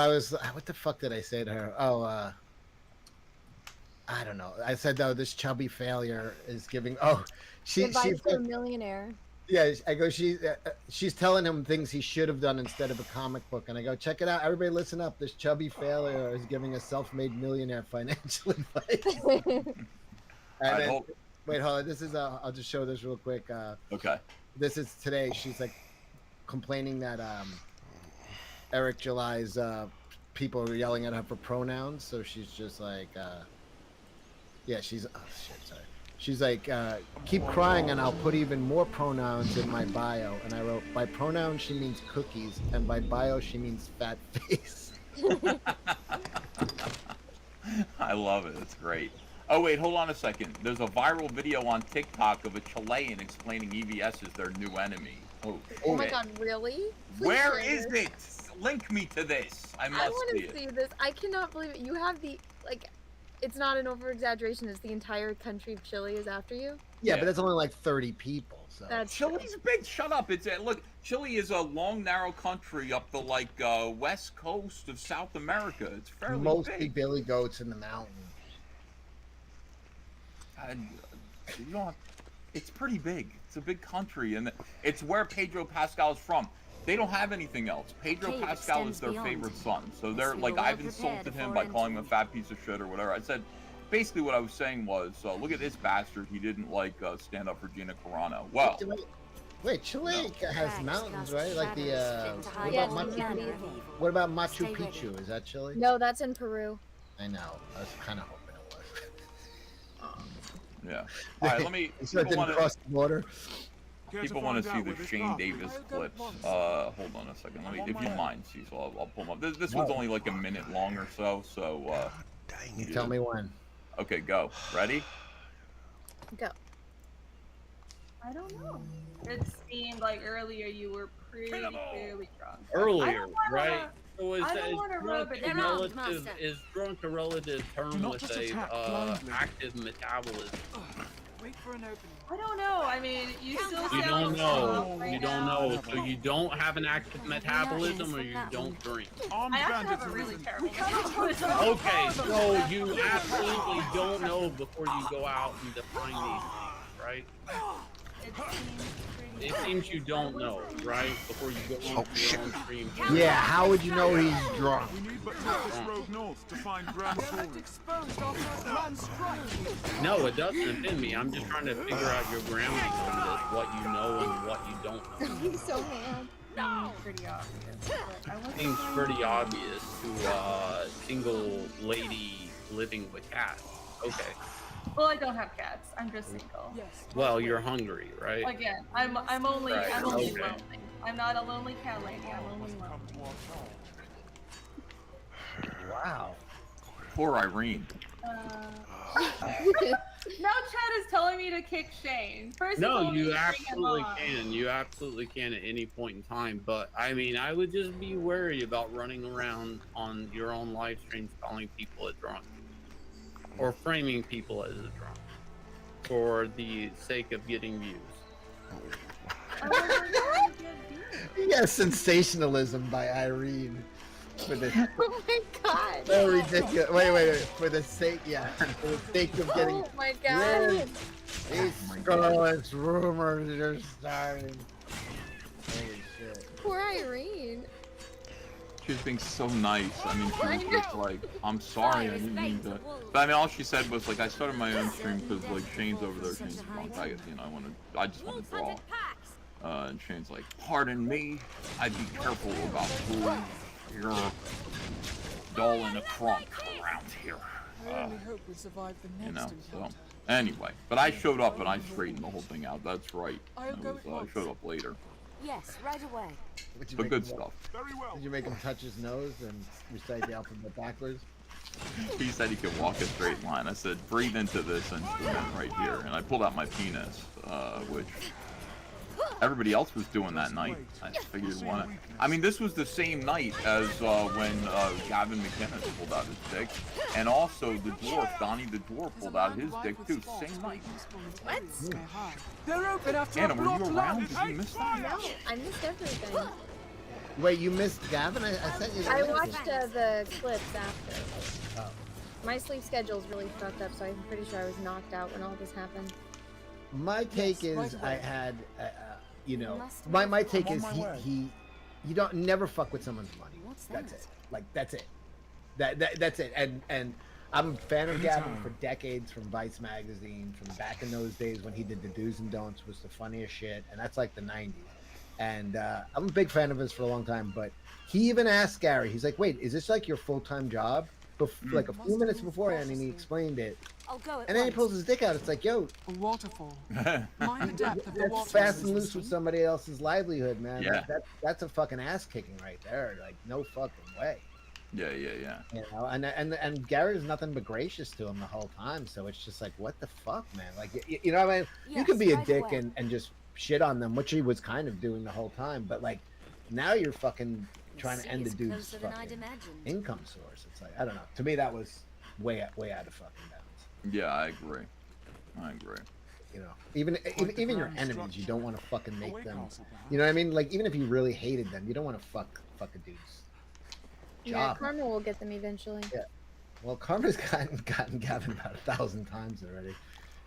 I was, what the fuck did I say to her? Oh, I don't know. I said, "Oh, this chubby failure is giving." Oh, Advice to a millionaire. Yeah, I go. She's telling him things he should have done instead of a comic book, and I go, "Check it out, everybody, listen up. This chubby failure is giving a self-made millionaire financial advice." And then, wait, hold on. This is. I'll just show this real quick. Okay. This is today. She's like complaining that Eric July's people are yelling at her for pronouns, so she's just like, yeah, she's. Oh shit, sorry. She's like, keep crying and I'll put even more pronouns in my bio. And I wrote, by pronouns she means cookies, and by bio she means fat face. I love it. It's great. Oh, wait, hold on a second. There's a viral video on TikTok of a Chilean explaining EVS is their new enemy. Oh my god, really? Please Where is it? Link me to this. I want to see this. I cannot believe it. You have the, like, it's not an over-exaggeration. It's the entire country of Chile is after you? Yeah, but that's only like 30 people. So. That's Chile's big. Shut up. It's look, Chile is a long, narrow country up the, like, west coast of South America. It's fairly mostly big. billy goats in the mountains. You know, it's pretty big. It's a big country, and it's where Pedro Pascal is from. They don't have anything else. Pedro Pascal is their favorite son, so they're like, I've insulted him by calling him a fat piece of shit or whatever. I said, basically what I was saying was, look at this bastard. He didn't like stand up for Gina Carano. Well, wait, Chile has mountains, right? Like the what about Machu Picchu? Is that Chile? No, that's in Peru. I know. I was kind of hoping it was. Yeah. All right, let me. People want to cross the border. People want to see the Shane Davis clips. Hold on a second. Let me, if you mind, Cecil, I'll pull them up. This one's only like a minute long or so. So. Dang it. Tell me when. Okay, go. Ready? Go. I don't know. It seemed like earlier you were pretty drunk. Earlier, right? So I don't want to rub it in. Is drunk a relative term with a active metabolism? Wait for an opening. I don't know. I mean, you still You sound don't know. right You don't now. know. So you don't have an active metabolism, or you don't drink. I actually have a really terrible metabolism. Okay, so you absolutely don't know before you go out and define these things, right? It seems you don't know, right? Before you go on your own stream. Yeah, how would you know he's drunk? We need but take this road north to find Grand No, it doesn't offend me. I'm just trying to figure out your grounding on this, what you know and what you don't know. He's so mad. No. Pretty obvious. Seems pretty obvious to a single lady living with cats. Okay. Well, I don't have cats. I'm just single. Yes. Well, you're hungry, right? Again, I'm only Right, lonely. okay. I'm not a lonely cat lady. I'm only lonely. Wow. Poor Irene. Now Chad is telling me to kick Shane. First No, you absolutely can. You absolutely can at any point in time. But I mean, I would just be wary about running around on your own live streams calling people a drunk or framing people as a drunk for the sake of getting views. Yes, sensationalism by Irene. For the, Oh my god. so ridiculous. Wait. For the sake, for the sake of getting. Oh my god. These scurrilous rumors are starting. Holy shit. Poor Irene. She was being so nice. I mean, she was just like, I'm sorry, I didn't mean to. But I mean, all she said was like, I started my own stream because like Shane's over there, Shane's drunk. I just want to draw. And Shane's like, pardon me, I'd be careful about who you're dull in a crunk around here. I only hope we survive the next So anyway, but I showed up and I straightened the whole thing out. That's right. I showed up later. Yes, right away. But good stuff. Very well. Did you make him touch his nose and recite the alphabet backwards? He said he could walk a straight line. I said, breathe into this instrument right here. And I pulled out my penis, which everybody else was doing that night. I figured one. I mean, this was the same night as when Gavin McInnes pulled out his dick. And also the dwarf, Donnie the dwarf, pulled out his dick too. Same night. What? They're open after Anna, were you around? Did you miss that? No, I missed everything. Wait, you missed Gavin? I sent you. I watched the clips after. Oh. My sleep schedule's really fucked up, so I'm pretty sure I was knocked out when all this happened. My take is right away. I had, you know, must my have- take I'm is on my way. you don't never fuck with someone's money. What's That's that? it. Like that's it. That's it. And I'm a fan of Gavin for decades, from Vice magazine, from back in those days when he did the do's and don'ts, was the funniest shit, and that's like the '90s. And I'm a big fan of his for a long time. But he even asked Gary, he's like, "Wait, is this like your full-time job?" Like a few minutes beforehand, and he explained it. I'll go at And then he once. pulls his dick out. It's like, yo, A waterfall. Mind the depth of the that's water. fast and loose with somebody else's livelihood, man. Yeah. That's a fucking ass kicking right there. Like, no fucking way. Yeah. You know, and Gary's nothing but gracious to him the whole time. So it's just like, what the fuck, man? Like, you know what I mean? You Yes, could be a right dick away. and just shit on them, which he was kind of doing the whole time. But like, now you're fucking trying to sea end the is dude's closer than I'd fucking imagined. income source. It's like, I don't know. To me, that was way out of fucking bounds. Yeah, I agree. You know, even the your grand enemies, you structure. don't want to fucking make Away them. castle, perhaps. You know what I mean? Like, even if you really hated them, you don't want to fuck a dude's Yeah, job. karma will get them eventually. Yeah. Well, Karma's gotten Gavin about 1,000 times already.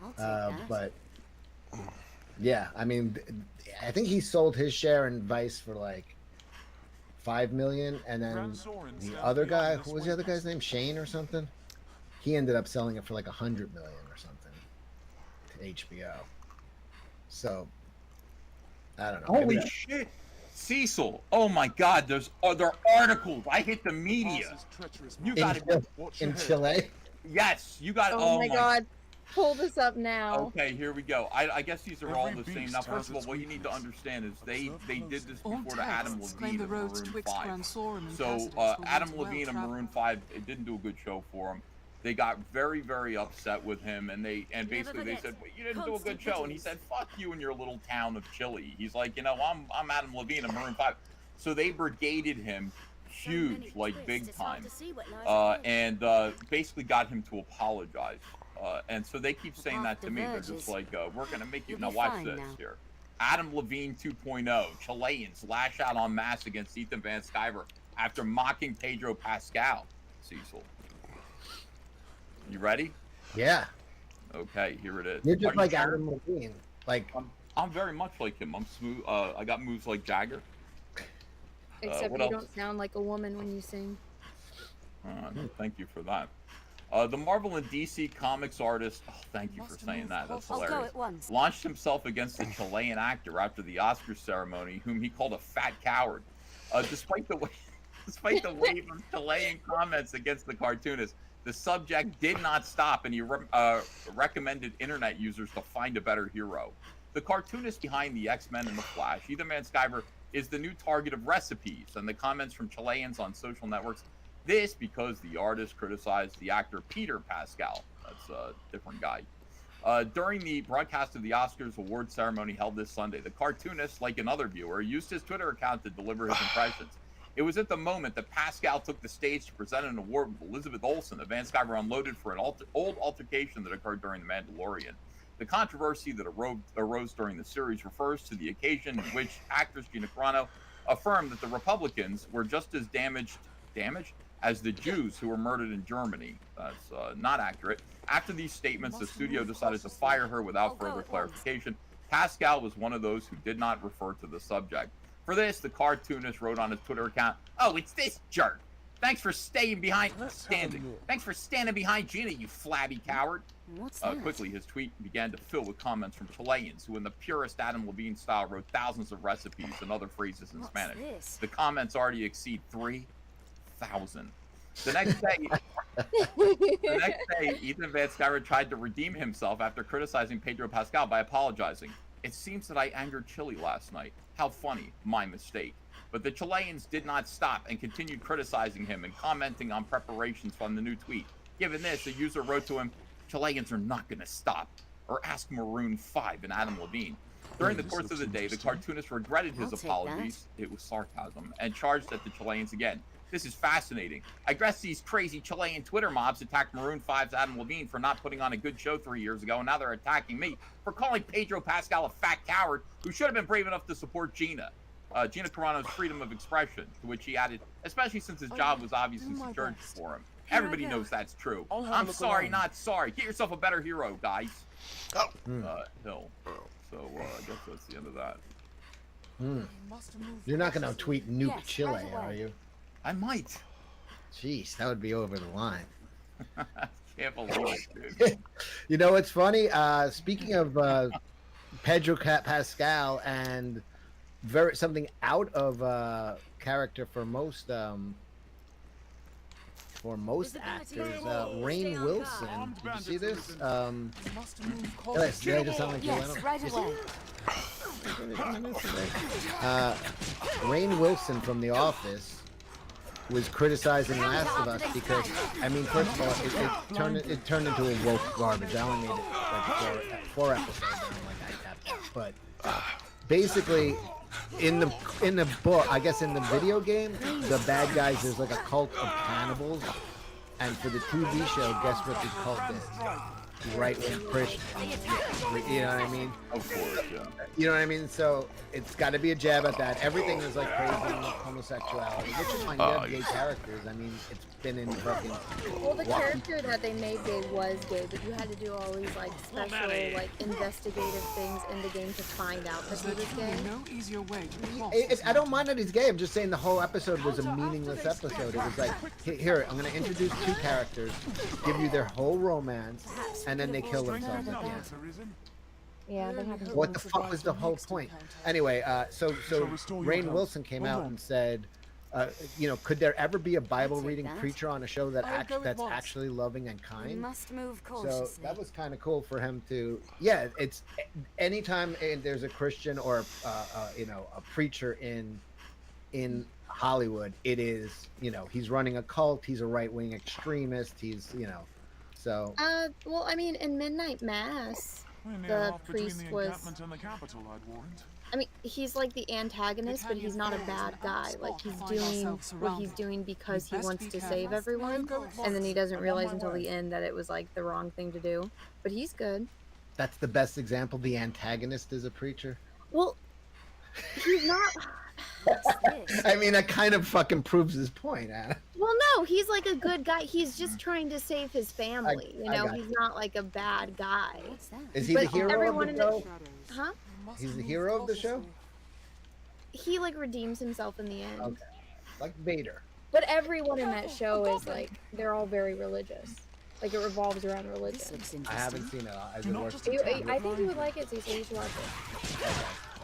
I'll take that. But yeah, I mean, I think he sold his share in Vice for like 5 million, and then Grand Sorin the stands other guy, beyond who this was the other way guy's name? Shane or something? He ended up selling it for like 100 million or something to HBO. So I don't know. maybe Holy that- shit, Cecil! Oh my God, there are articles. I hit the media. Pass is treacherous, You man. got it. Watch in your head. Chile. Yes, you got. Oh, my god. Pull this up now. Okay, here we go. I guess these are all Every the same. beast Now, first of has all, its what you need to weakness. understand is they did this All before the Adam texts Levine claim of the roads Maroon twixt 5. Grand Sorin and So Tacitus were Adam once Levine of well-travelled. Maroon 5, it didn't do a good show for him. They got very, very upset with him, and basically they forget. said, well, "You didn't do a good Constant show." And he vigilance. said, "Fuck you and your little town of Chile." He's like, "You know, I'm Adam Levine of Maroon 5." So they brigaded him, So many huge, like twists, big it's hard time, to see what lies ahead. and basically got him to apologize. And so they keep The saying path that to me. They're diverges. just like, "We're gonna make you." You'll Now be watch fine this now. here. Adam Levine 2.0. Chileans lash out en masse against Ethan Van Sciver after mocking Pedro Pascal. Cecil, you ready? Yeah, Okay, here it is. you're Are just you like sure? Adam Levine. Like, I'm very much like him. I'm smooth. I got moves like Jagger. Except what you else? don't sound like a woman when you sing. Thank you for that. The Marvel and DC Comics artist. Oh, thank you for saying that. That's I'll go hilarious. at once. Launched himself against the Chilean actor after the Oscar ceremony, whom he called a fat coward. Despite the wave of Chilean comments against the cartoonist, the subject did not stop, and he recommended internet users to find a better hero. The cartoonist behind the X-Men and the Flash, Ethan Van Sciver, is the new target of recipes and the comments from Chileans on social networks. This because the artist criticized the actor Peter Pascal. That's a different guy. During the broadcast of the Oscars award ceremony held this Sunday, the cartoonist, like another viewer, used his Twitter account to deliver his impressions. It was at the moment that Pascal took the stage to present an award with Elizabeth Olsen that Van Sciver unloaded for an old altercation that occurred during The Mandalorian. The controversy that arose during the series refers to the occasion in which actress Gina Carano affirmed that the Republicans were just as damaged as the Jews who were murdered in Germany. That's not accurate. After these statements, the studio decided to fire her without further clarification. Pascal was one of those who did not refer to the subject. For this, the cartoonist wrote on his Twitter account, "Oh, it's this jerk. Thanks for standing behind Gina, you flabby coward." What's that? Quickly, his tweet began to fill with comments from Chileans who, in the purest Adam Levine style, wrote thousands of recipes and other phrases in What's Spanish. this? The comments already exceed 3,000. The next day, Ethan Van Sciver tried to redeem himself after criticizing Pedro Pascal by apologizing. "It seems that I angered Chile last night. How funny. My mistake." But the Chileans did not stop and continued criticizing him and commenting on preparations from the new tweet. Given this, a user wrote to him, "Chileans are not going to stop. Or ask Maroon 5 and Adam Levine." During the course of the day, the cartoonist regretted his I'll take apologies. It was sarcasm, and charged at the Chileans again. "This is fascinating. I guess these crazy Chilean Twitter mobs attacked Maroon 5's Adam Levine for not putting on a good show 3 years ago, and now they're attacking me for calling Pedro Pascal a fat coward who should have been brave enough to support Gina." Gina Carano's freedom of expression, to which he added, especially since his job was obviously do my security best. for him. Here I Everybody go. knows that's true. I'll have a I'm look sorry, around. not sorry. Get yourself a better hero, guys. Hmm. Hill. So, I guess that's the end of that. Hmm. Must have moved You're not gonna tweet Nuke Yes, Chile, right away. are you? I might. Jeez, that would be over the line. Can't believe it, dude. You know what's funny? Speaking of Pedro Pascal and something out of character for most actors, Rainn Wilson. Did you see this? Must have moved Did I cautiously. just sound like Yes, Leno? right away. Rainn Wilson from The Office was criticizing Last of Us because, I mean, first of all, it turned into a woke garbage. I only made it like four episodes, and I'm like, I got that. But basically, in the book, I guess in the video game, the bad guys is like a cult of cannibals, and for the TV show, guess what the cult is? Right-wing Christian. You know what I mean? Of course, yeah. You know what I mean? So it's got to be a jab at that. Everything is like praising homosexuality, which is fine. You have gay characters. I mean, it's been in fucking. Well, the character that they made gay was gay, but you had to do all these like special, like investigative things in the game to find out that he was gay. No easier way to cross I don't mind that he's gay. I'm just saying the whole episode was a meaningless episode. It was like, here, I'm going to introduce two characters, give you their whole romance, and then they kill themselves at the end. Arisen. Yeah, they have. What the fuck was the whole point? Anyway, so Rainn Wilson came out and said, you know, could there ever be a Bible reading preacher on a show that's actually loving and We kind? must move So cautiously. that was kind of cool for him to. Yeah, it's anytime there's a Christian or you know, a preacher in Hollywood, it is, you know, he's running a cult, he's a right-wing extremist, he's, you know, so. Well, I mean, in Midnight Mass, We're near the half between priest the was. encampment and the capital, I'd warrant. I mean, he's like the antagonist, but he's not a bad guy. Like, he's doing what he's doing because he wants to save everyone, and then he doesn't realize until the end that it was like the wrong thing to do. But he's good. That's the best example. The antagonist is a preacher. Well, he's not. I mean, that kind of fucking proves his point, Anna. Well, no, he's like a good guy. He's just trying to save his family. You I know, got he's not like a bad guy. What's that? Is he But the hero everyone of in the the- show? Huh? He's the hero of the show? He like redeems himself in the end. Okay. Like Vader. But everyone in that show is like, they're all very religious. Like, it revolves around This religion. looks I interesting. haven't seen it. Is it Not worth just it? I think you would like it, Cecil. You should watch it.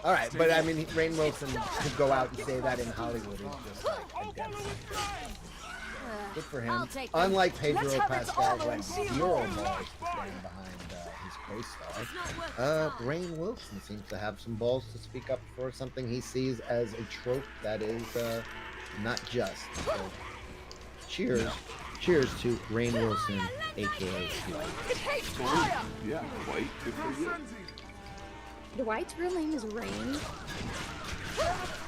All right, but I mean, Rainn Wilson to go out and say that in Hollywood is just like a dead good for him. I'll take them. Unlike Pedro Pascal, who had zero balls to stand behind his co-star, Rainn Wilson seems to have some balls to speak up for something he sees as a trope that is not just. So, cheers. Cheers to Rainn Wilson, aka Dwight. Yeah, White, good for you. Dwight's real name is Rain.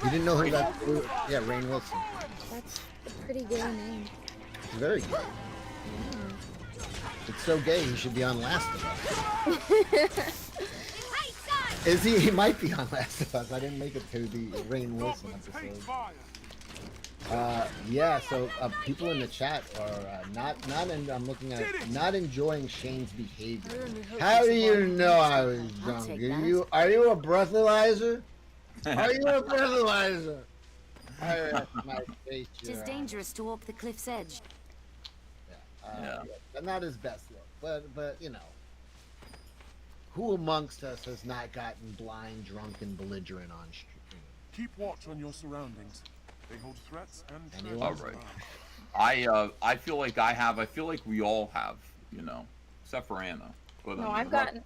You didn't know who that? Yeah, Rainn Wilson. That's a pretty gay name. It's very gay. It's so gay he should be on Last of Us. Is he? He might be on Last of Us. I didn't make it to the Rainn Wilson episode. Yeah. So people in the chat are I'm looking at it, not enjoying Shane's behavior. How do you know I was drunk? take Are you a breathalyzer? Are you a breathalyzer? My face, It is dangerous to walk the cliff's edge. Yeah. But not his best look. But you know, who amongst us has not gotten blind, drunk, and belligerent on stream? Keep watch on your surroundings. They hold threats and Anyone? All right. I feel like I have. I feel like we all have. You know, except for Anna. But, No, I've gotten.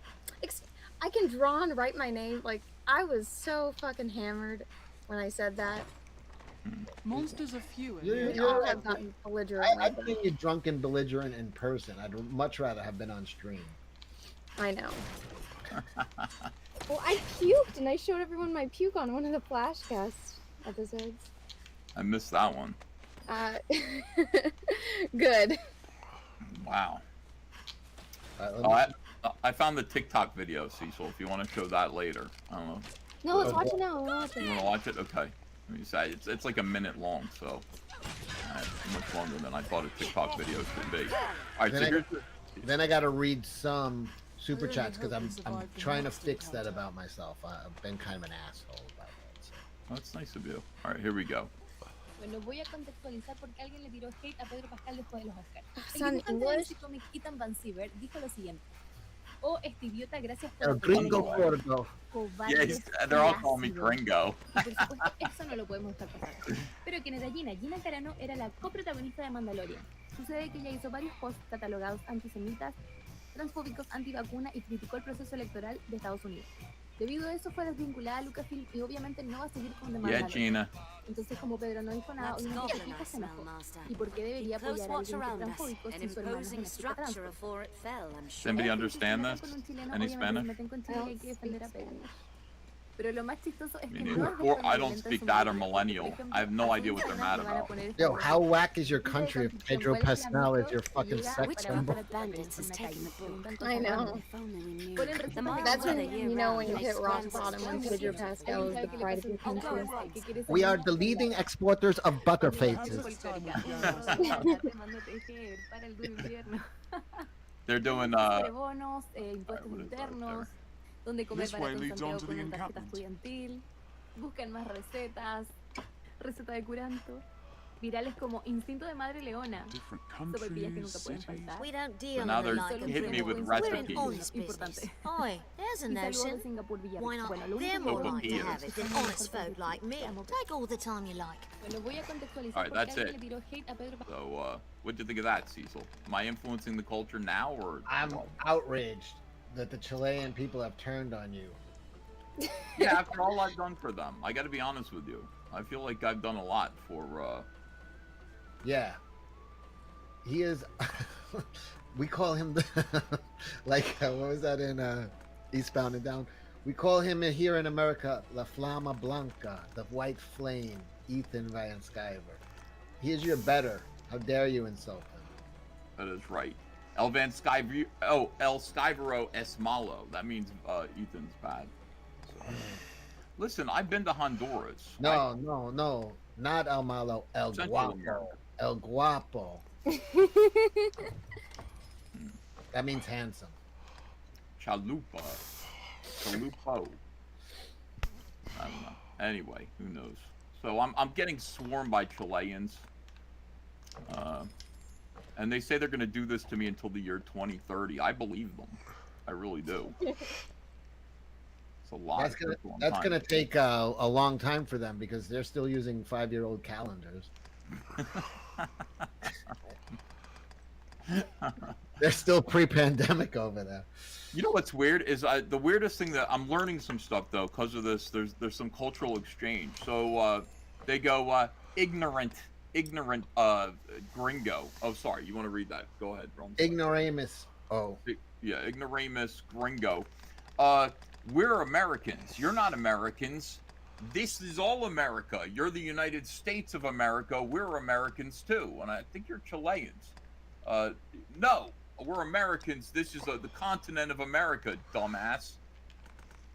I can draw and write my name. Like, I was so fucking hammered when I said that. monsters are few. in You're- here. We all have gotten belligerent. I've seen you drunk and belligerent in person. I'd much rather have been on stream. I know. Well, I puked and I showed everyone my puke on one of the Flashcast episodes. I missed that one. Good. Wow. Let me- I found the TikTok video, Cecil. If you want to show that later, I don't know. No, let's watch it now. Let's watch You it. want to watch it? Okay. I mean, it's like a minute long, so much longer than I thought a TikTok video should be. All right, so here's then I gotta read some super chats because I'm trying to fix that about myself. I've been kind of an asshole about that. So. Oh, that's nice of you. All right, here we go. Bueno, voy a contextualizar porque alguien le tiró hate a Pedro Pascal después de los Oscars. Son El dibujante English. de ese cómic, Ethan Van Siever, dijo lo siguiente. Oh, este idiota, gracias por El gringo apoyarme. gordo. Cobardes They're all y calling me ácidos. Gringo. Y por supuesto, eso no lo podemos dejar pasar. Pero ¿quién era Gina? Gina Carano era la coprotagonista de Mandalorian. Sucede que ella hizo varios posts catalogados antisemitas, transfóbicos, antivacuna y criticó el proceso electoral de Estados Unidos. Debido a eso fue desvinculada a Lucasfilm y obviamente no va a seguir con The Yeah, Mandalorian. Gina. Entonces, como Pedro no dijo nada, That's obviamente goblin Kika I se smell, enojó. Master. ¿Y por qué debería Keep close apoyar a watch alguien around us. transfóbico An si su hermana es imposing una chica trans? structure before it fell, I'm sure. Anybody Es understand difícil this? con un chileno, Any obviamente, Spanish? se meten con Chile y hay que defender a Pedro. Pero lo más chistoso es Me que neither. no es de Or forma I don't violenta speak su that or muerte. millennial. Por ejemplo, I have no hace idea un what they're canal mad que van a about. poner esta Yo, weá. how whack is your Hijo de country if Constitución Pedro vuelve a Pascal is Lamento your y fucking llega sex Which para symbol? group of matar a bandits Pedro has en la taken calle. the bull? Preguntan I cosas know. random. If only we knew. Ponen The recetas miles That's of when the vegetarianas. year you know when round you makes hit rock friends bottom when as Pedro well. Pascal is the ¿Alguien sabe qué le pride of pasó your al country. Chico? ¿Qué quiere We saber? are the leading exporters of butter Te faces. mando tejer para el duro invierno. They're doing Sobre bonos, impuestos what is that internos, donde comer This way barato en leads on Santiago to con the una tarjeta encampment. estudiantil, buscan más recetas, receta de curanto, virales como instinto de madre leona, Different sopepillas que nunca countries, pueden cities. faltar, We don't So deal now in the they're like of hitting me them. with We're an recipes. honest Importante. business. Oi, there's a y saludos de notion. Singapur Villarreal. Why not? Bueno, lo They're único more que like to Sopepillas. have it than honest folk like me. Take all the time you like. Bueno, voy a contextualizar Alright, porque that's alguien it. le tiró hate a Pedro Pascal. So, what'd you think of that, Cecil? Am I influencing the culture now, or? I'm outraged that the Chilean people have turned on you. Yeah, after all I've done for them, I got to be honest with you. I feel like I've done a lot for. Yeah. He is. We call him the. Like, what was that in Eastbound and Down? We call him here in America La Flama Blanca, the white flame, Ethan Van Sciver. He is your better. How dare you insult him? That is right. El Skyvero Es Malo. That means Ethan's bad. So. Listen, I've been to Honduras. No. Not El Malo. El Central Guapo. America. El Guapo. That means handsome. Chalupa. Chalupo. I don't know. Anyway, who knows? So I'm getting swarmed by Chileans. And they say they're going to do this to me until the year 2030. I believe them. I really do. It's a lot. That's gonna take a long time for them because they're still using 5-year-old calendars. They're still pre-pandemic over there. You know what's weird is the weirdest thing that I'm learning some stuff though because of this. There's some cultural exchange. So they go ignorant gringo. Oh, sorry. You want to read that? Go ahead, Ron. Ignoramus. Oh. Yeah, ignoramus gringo. We're Americans. You're not Americans. This is all America. You're the United States of America. We're Americans too. And I think you're Chileans. No, we're Americans. This is the continent of America, dumbass.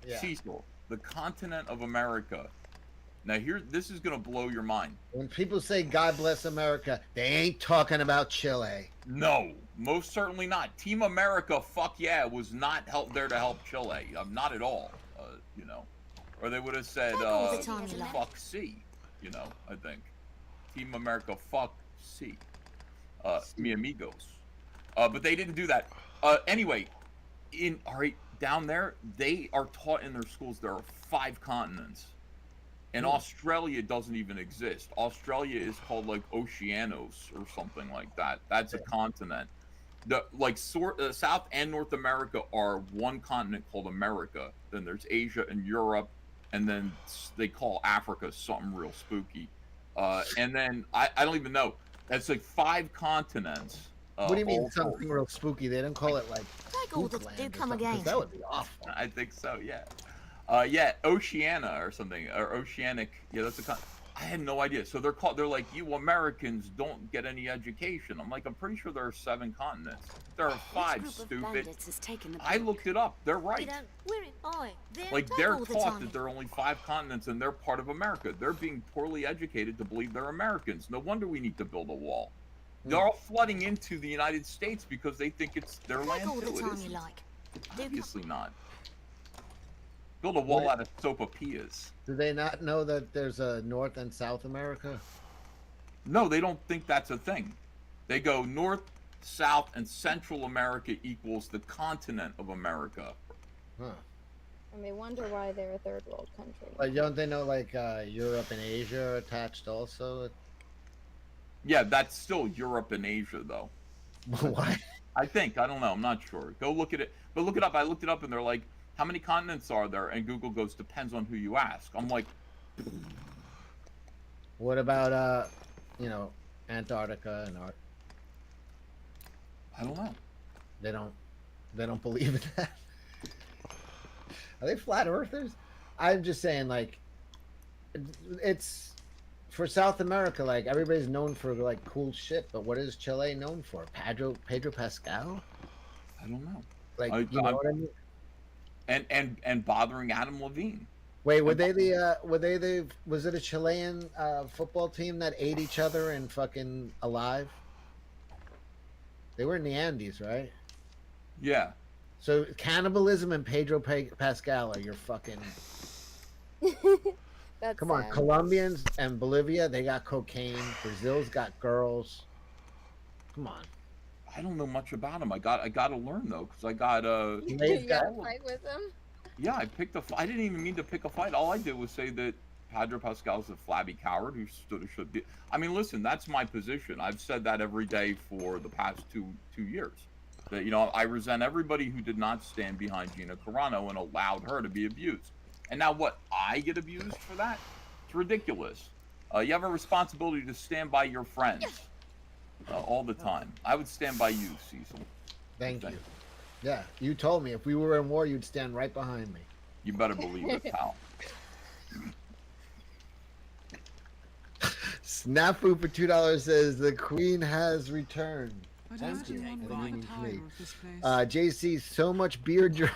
Yeah. Cecil, the continent of America. Now this is gonna blow your mind. When people say God bless America, they ain't talking about Chile. No, most certainly not. Team America, fuck yeah, was not there to help Chile. Not at all. You know, or they would have said fuck C. You know, I think Team America, fuck C. Mi amigos. But they didn't do that. Anyway, down there, they are taught in their schools there are 5 continents. And Australia doesn't even exist. Australia is called like Oceanos or something like that. That's a continent. South and North America are one continent called America. Then there's Asia and Europe, and then they call Africa something real spooky. And then I don't even know. That's like 5 continents. What do you mean something real spooky? They don't call it like Take all the do come again. that would be awful. I think so, yeah. Yeah, Oceania or something, or Oceanic. Yeah, that's I had no idea. So they're like, you Americans don't get any education. I'm like, I'm pretty sure there are 7 continents. There are 5, stupid. I looked it up. They're right. Like, they're taught that there are only 5 continents and they're part of America. They're being poorly educated to believe they're Americans. No wonder we need to build a wall. They're all flooding into the United States because they think it's their land too. It isn't. Obviously not. Build a wall out of sopapillas. Do they not know that there's a North and South America? No, they don't think that's a thing. They go North, South, and Central America equals the continent of America. Huh. And they wonder why they're a third world country. But don't they know like Europe and Asia are attached also? Yeah, that's still Europe and Asia though. Why? I think. I don't know. I'm not sure. Go look at it. But look it up. I looked it up and they're like, how many continents are there? And Google goes, depends on who you ask. I'm like, what about you know, Antarctica and I don't know. They don't believe in that. Are they flat earthers? I'm just saying, like, it's for South America. Like, everybody's known for like cool shit, but what is Chile known for? Pedro Pascal? I don't know. Like, you know what I mean? And bothering Adam Levine. Wait, was it a Chilean football team that ate each other and fucking alive? They were in the Andes, right? Yeah. So cannibalism and Pedro Pascal are your fucking. That's Come on, sad. Colombians and Bolivia, they got cocaine. Brazil's got girls. Come on. I don't know much about him. I got to learn though, because I got You Chile's got got. a fight with him? Yeah, I picked I didn't even mean to pick a fight. All I did was say that Pedro Pascal's a flabby coward who stood or should be. I mean, listen, that's my position. I've said that every day for the past two years. That, you know, I resent everybody who did not stand behind Gina Carano and allowed her to be abused. And now what? I get abused for that? It's ridiculous. You have a responsibility to stand by your friends all the time. I would stand by you, Cecil. Thank you. Yeah, you told me if we were in war, you'd stand right behind me. You better believe it, pal. Snafu for $2 says the Queen has returned. Thank you. JC, so much beard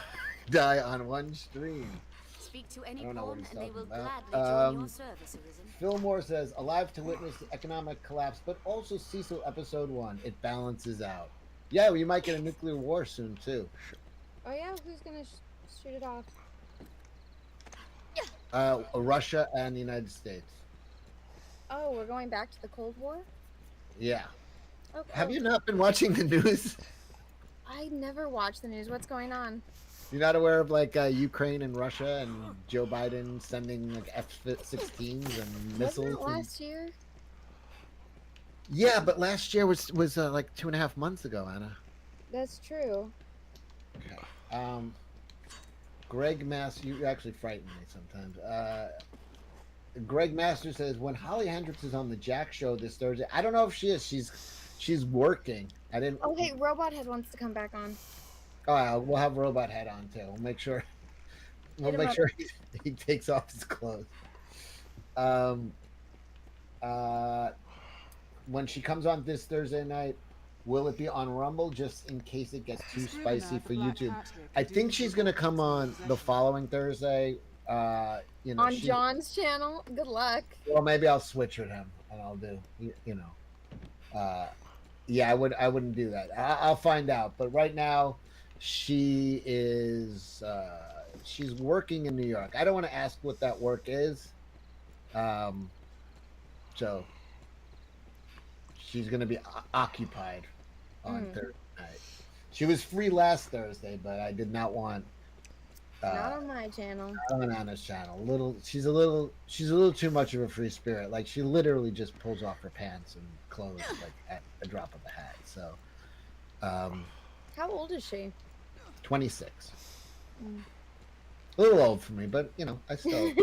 dye on one stream. Speak to any I don't know what pawn he's and they will talking about. gladly join your service, Arisen. Fillmore says, alive to witness the economic collapse, but also Cecil episode 1. It balances out. Yeah, we might get a nuclear war soon, too. Oh yeah? Who's gonna shoot it off? Russia and the United States. Oh, we're going back to the Cold War? Yeah. Okay. Have you not been watching the news? I never watch the news. What's going on? You're not aware of like Ukraine and Russia and Joe Biden sending like F-16s and missiles? Wasn't it last year? Yeah, but last year was like 2.5 months ago, Anna. That's true. Okay. Greg Master, you actually frighten me sometimes. Greg Master says, when Holly Hendricks is on the Jack Show this Thursday, I don't know if she is. She's working. I didn't. Oh, hey, Robot Head wants to come back on. Oh, we'll have Robot Head on too. We'll make sure. We'll make sure he takes off his clothes. When she comes on this Thursday night, will it be on Rumble just in case it gets too spicy for YouTube? I think she's gonna come on the following Thursday. You know, On John's channel? Good luck. Well, maybe I'll switch with him and I'll do. You know. Yeah, I wouldn't do that. I'll find out. But right now, she is. She's working in New York. I don't want to ask what that work is. So she's going to be occupied on Thursday night. She was free last Thursday, but I did not want. Not on my channel. Not on Anna's channel. She's a little too much of a free spirit. Like she literally just pulls off her pants and clothes like at the drop of a hat. So, How old is she? 26. A little old for me, but you know, I still.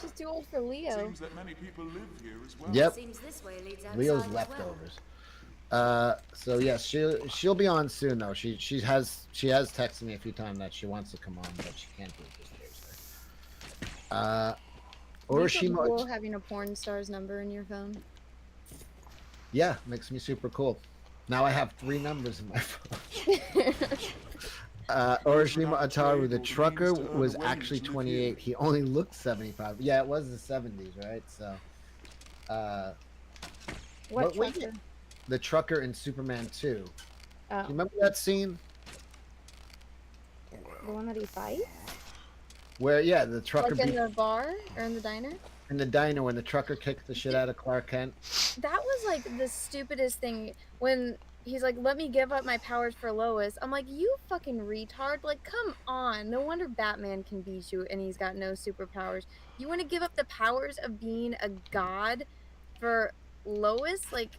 She's too old for Leo. Seems that many people live here as well. Yep. Seems this way leads outside Leo's as leftovers. well. So yes, she'll be on soon though. She has texted me a few times that she wants to come on, but she can't do it this Thursday. Oroshima. Cool having a porn star's number in your phone. Yeah, makes me super cool. Now I have 3 numbers in my phone. Oroshima Ataru, the trucker, was actually 28. He only looked 75. Yeah, it was the 70s, right? So, What was trucker? it? The trucker in Superman 2. Do Oh, you remember that scene? the one that he fights? Where, yeah, the trucker Like in the bar or in the diner? in the diner when the trucker kicked the shit out of Clark Kent. That was like the stupidest thing when he's like, let me give up my powers for Lois. I'm like, you fucking retard. Like, come on. No wonder Batman can beat you and he's got no superpowers. You want to give up the powers of being a god for Lois? Like,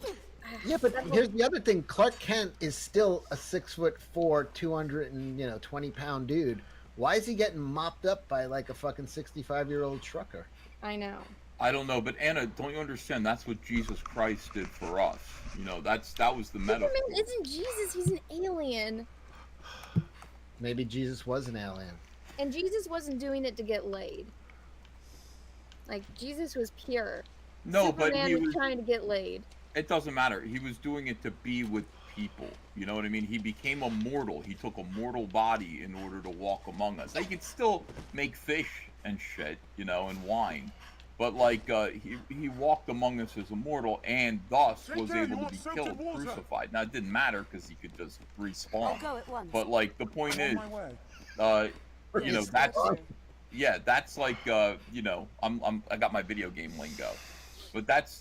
Yeah, but here's the other thing. Clark Kent is still a 6'4", 220-pound dude. Why is he getting mopped up by like a fucking 65-year-old trucker? I know. I don't know, but Anna, don't you understand? That's what Jesus Christ did for us. You know, that was the metaphor. Superman isn't Jesus. He's an alien. Maybe Jesus was an alien. And Jesus wasn't doing it to get laid. Like, Jesus was pure. No, Superman but he was was trying to get laid. It doesn't matter. He was doing it to be with people. You know what I mean? He became a mortal. He took a mortal body in order to walk among us. He could still make fish and shit, you know, and wine. But, like, he walked among us as a mortal and thus was able to be killed, crucified. Now, it didn't matter because he could just respawn. I'll go at once. But, like, the point is, you know, that's like, you know, I got my video game lingo. But that's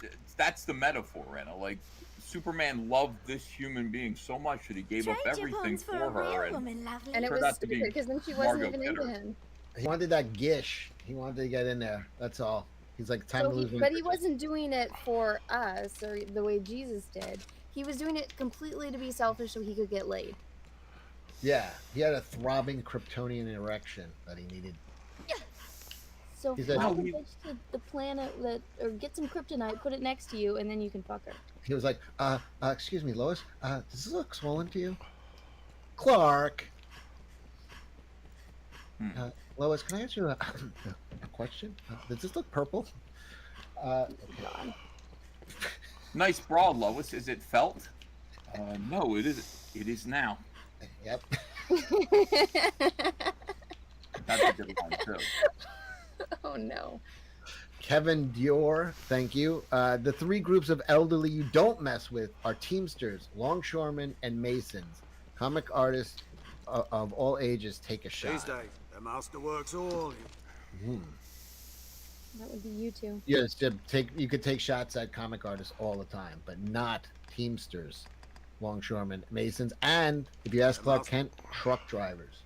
the metaphor, Anna. Like, Superman loved this human being so much that he gave up everything for her, and it was stupid because then she wasn't even into him. He wanted that gish. He wanted to get in there. That's all. He's like, time to lose. But he wasn't doing it for us or the way Jesus did. He was doing it completely to be selfish so he could get laid. Yeah, he had a throbbing Kryptonian erection that he needed. So He said- fly the bitch to the planet or get some kryptonite, put it next to you, and then you can fuck her. He was like, excuse me, Lois, does this look swollen to you? Clark. Lois, can I ask you a question? Does this look purple? Okay. Nice bra, Lois. Is it felt? No, it isn't. It is now. Yep. That's a good one, too. Oh, no. Kevin Dior, thank you. The 3 groups of elderly you don't mess with are Teamsters, Longshoremen, and Masons. Comic artists of all ages take a shot. These days, the master works all. That would be you two. Yes, you could take shots at comic artists all the time, but not Teamsters, Longshoremen, Masons, and if you ask Clark Kent, truck drivers.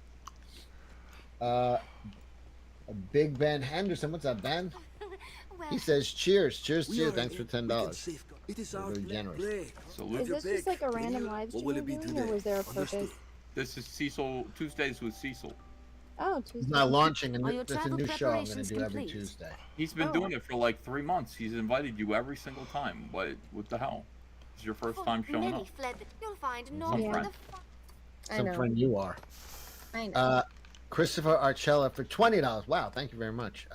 Big Ben Henderson, what's up, Ben? He says, cheers, cheers, cheers. Thanks for $10. It is Very generous. Salute. Is this just like a random live stream you're doing, or was there a purpose? This is Cecil, Tuesdays with Cecil. Oh, Tuesday. He's not launching, Are your and there's a travel new show I'm going to preparations do every complete? Tuesday. He's been doing it for like 3 months. He's invited you every single time. What the hell? It's your first time showing up. You'll find Some friend. I Some know. friend you are. I know. Christopher Archella for $20. Wow, thank you very much.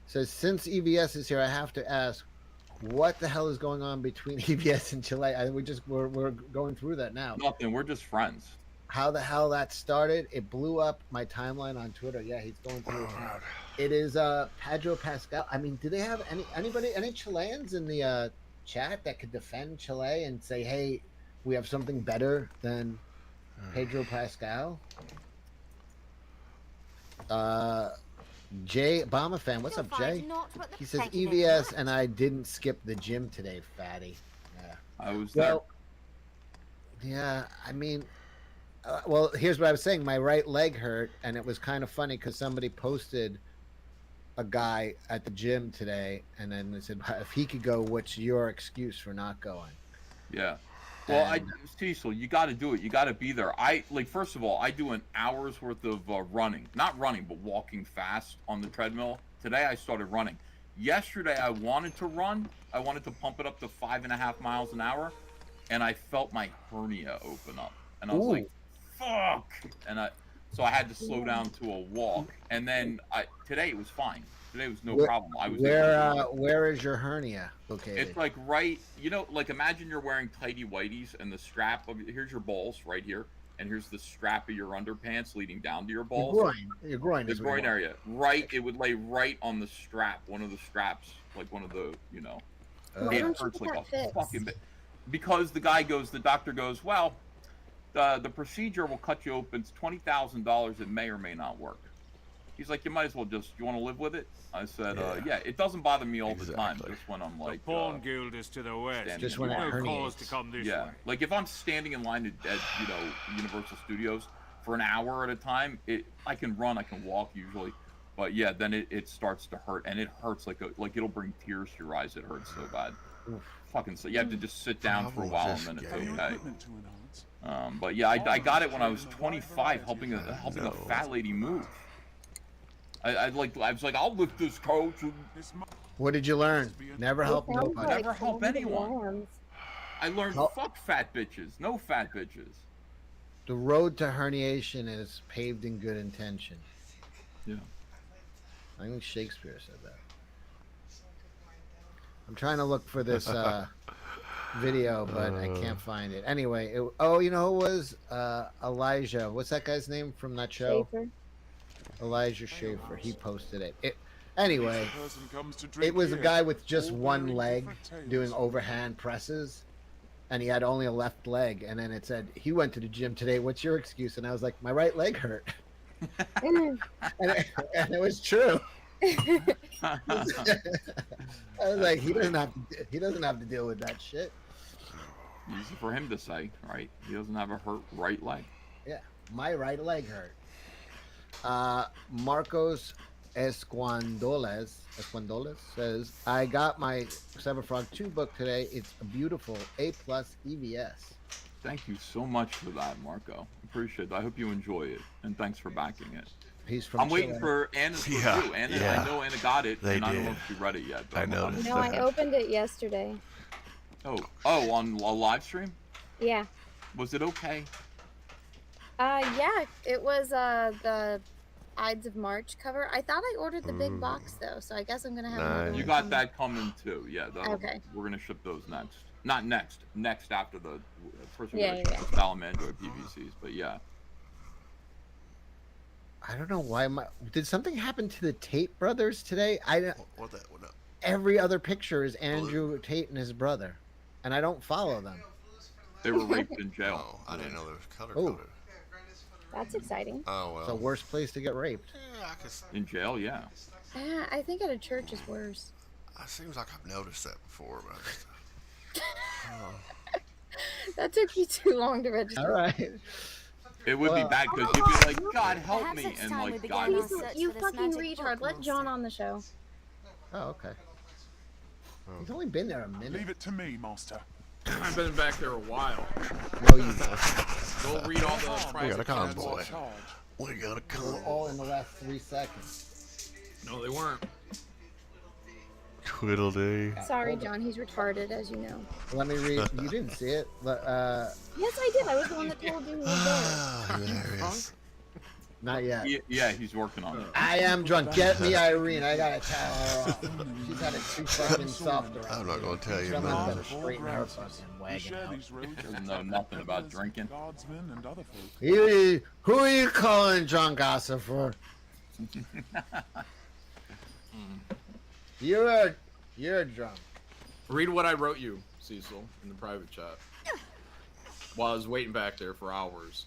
Says, since EVS is here, I have to ask, what the hell is going on between EVS and Chile? We're going through that now. Nothing. We're just friends. How the hell that started? It blew up my timeline on Twitter. Yeah, he's going through it now. It is Pedro Pascal. I mean, do they have any Chileans in the chat that could defend Chile and say, hey, we have something better than Pedro Pascal? Jay Obama fan, what's up, Jay? He says EVS and I didn't skip the gym today, fatty. Yeah, I was there. Yeah, I mean, well, here's what I was saying. My right leg hurt, and it was kind of funny because somebody posted a guy at the gym today, and then they said, if he could go, what's your excuse for not going? Yeah. Well, Cecil, you got to do it. You got to be there. First of all, I do an hour's worth of running. Not running, but walking fast on the treadmill. Today, I started running. Yesterday, I wanted to run. I wanted to pump it up to 5.5 miles an hour, and I felt my hernia open up. And I was like, fuck! And so I had to slow down to a walk. And then today it was fine. Today was no problem. I was where is your hernia located? It's like right, like imagine you're wearing tighty whities and the strap of here's your balls right here, and here's the strap of your underpants leading down to your balls. Your groin. The groin area. Right, it would lay right on the strap, one of the straps, like one of the, it hurts like a fucking bit. Because the doctor goes, well, the procedure will cut you open. It's $20,000. It may or may not work. He's like, you might as well you want to live with it? I said, yeah, it doesn't bother me all the time. Just when I'm like, the Pawn Guild is to the west. Just when it no herniates. cause to come this way. Like if I'm standing in line at Universal Studios for an hour at a time, I can run, I can walk usually, but yeah, then it starts to hurt, and it hurts like it'll bring tears to your eyes. It hurts so bad. Fucking so you have to just sit down for a while and then it's okay. But yeah, I got it when I was 25, helping a fat lady move. I was like, I'll lift this coach. What did you learn? Never help nobody. Never help anyone. I learned fuck fat bitches. No fat bitches. The road to herniation is paved in good intention. Yeah. I think Shakespeare said that. I'm trying to look for this video, but I can't find it. Anyway, it was Elijah. What's that guy's name from that show? Schaefer. Elijah Schaefer. He posted it. Anyway, it was a guy with just one leg doing overhand presses, and he had only a left leg. And then it said, he went to the gym today. What's your excuse? And I was like, my right leg hurt. and it was true. I was like, he doesn't have to deal with that shit. Easy for him to say, right? He doesn't have a hurt right leg. Yeah, my right leg hurt. Marcos Esquandoles says, I got my Cyber Frog 2 book today. It's a beautiful A+ EVS. Thank you so much for that, Marco. Appreciate that. I hope you enjoy it, and thanks for backing it. He's from I'm waiting for Anna's review. Anna, I know Anna got it, and I don't know if she read it yet. I noticed. No, I opened it yesterday. Oh, on a live stream? Yeah. Was it okay? Yeah, it was the Ides of March cover. I thought I ordered the big box though, so I guess I'm gonna have another one. You got that coming too. Yeah. Okay. We're gonna ship those next. Not next. Next after the first one. Yeah. Salamandroid PVCs, but yeah. I don't know why did something happen to the Tate brothers today? What up? Every other picture is Andrew Tate and his brother, and I don't follow them. They were raped in jail. Oh, I didn't know there was color-coded. That's exciting. Oh, well. It's the worst place to get raped. Yeah, in jail, yeah. I think at a church is worse. It seems like I've noticed that before, but That took you too long to register. All right. It would be bad because you'd be like, God help me, and like God. You fucking retard! Let John on the show. Oh, okay. He's only been there a minute. Leave it to me, master. I've been back there a while. No, you Go read all the private We got a chats. convoy. We got a convoy. all in the last 3 seconds. No, they weren't. Twiddle-dee. Sorry, John. He's retarded, as you know. Let me read. You didn't see it. Yes, I did. I was the one that told you he was there. Hilarious. Not yet. Yeah, he's working on it. I am drunk. Get me Irene. I gotta tell her off. She's had it too fucking soft around. I'm not gonna tell you, Someone's man. gotta straighten her fucking wagon out. Doesn't know nothing about drinking. Who are you calling John Gossip for? You're drunk. Read what I wrote you, Cecil, in the private chat. While I was waiting back there for hours.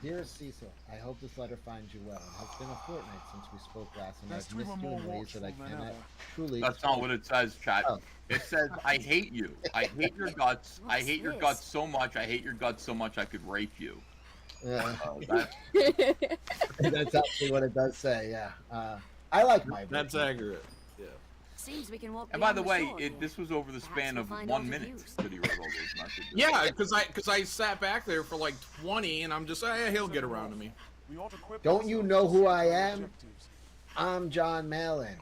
Dear Cecil, I hope this letter finds you well. It has been a fortnight since we spoke last, and I've missed you in ways that I cannot truly. That's not what it says, chat. Oh. It says, I hate you. I hate your guts. I hate your guts so much. I hate your guts so much I could rape you. Yeah. That's actually what it does say, yeah. I like my That's accurate. Yeah. Seems we can walk. And by the way, this was over the span of 1 minute that he wrote all those messages. Yeah, because I sat back there for like 20, and I'm just, he'll get around to me. Don't you know who I am? I'm John Malin.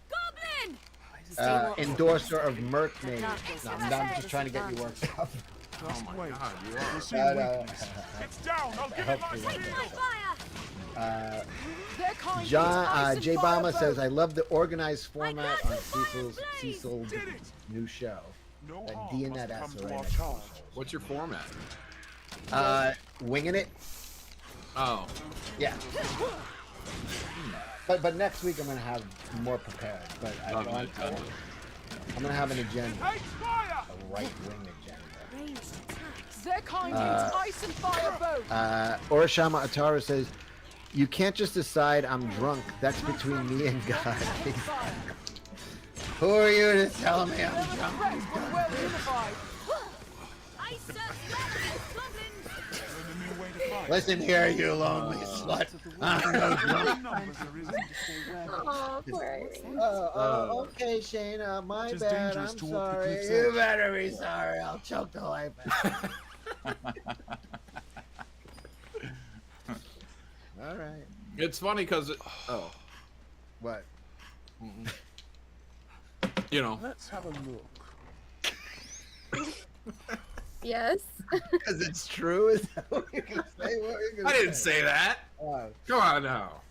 Goblin! Endorser of Merc Navy. No, I'm just trying to get you worked up. Oh my god, you are. It's down. I'll give it my Taking my fire! J Bama says, I love the organized format on Cecil's new show. No That harm D and must that come S to are right our next to charge. What's your format? Winging it. Oh. Yeah. But next week I'm gonna have more prepared. But I'm gonna have an agenda, a right-wing agenda. Their kind needs ice and fire both. Orishama Ataru says, you can't just decide I'm drunk. That's between me and God. Who are you to tell me I'm drunk? Listen here, you lonely slut. I'm no drunk. Oh, poor Irene. Okay, Shayna, my It is bad. dangerous I'm to walk the sorry. cliff's You edge. better be sorry. I'll choke the life out. All right. It's funny because oh, what? You know. Let's have a look. Yes. Because it's true. Is that what you're gonna say? What are you gonna I didn't say that. Oh. Come on now.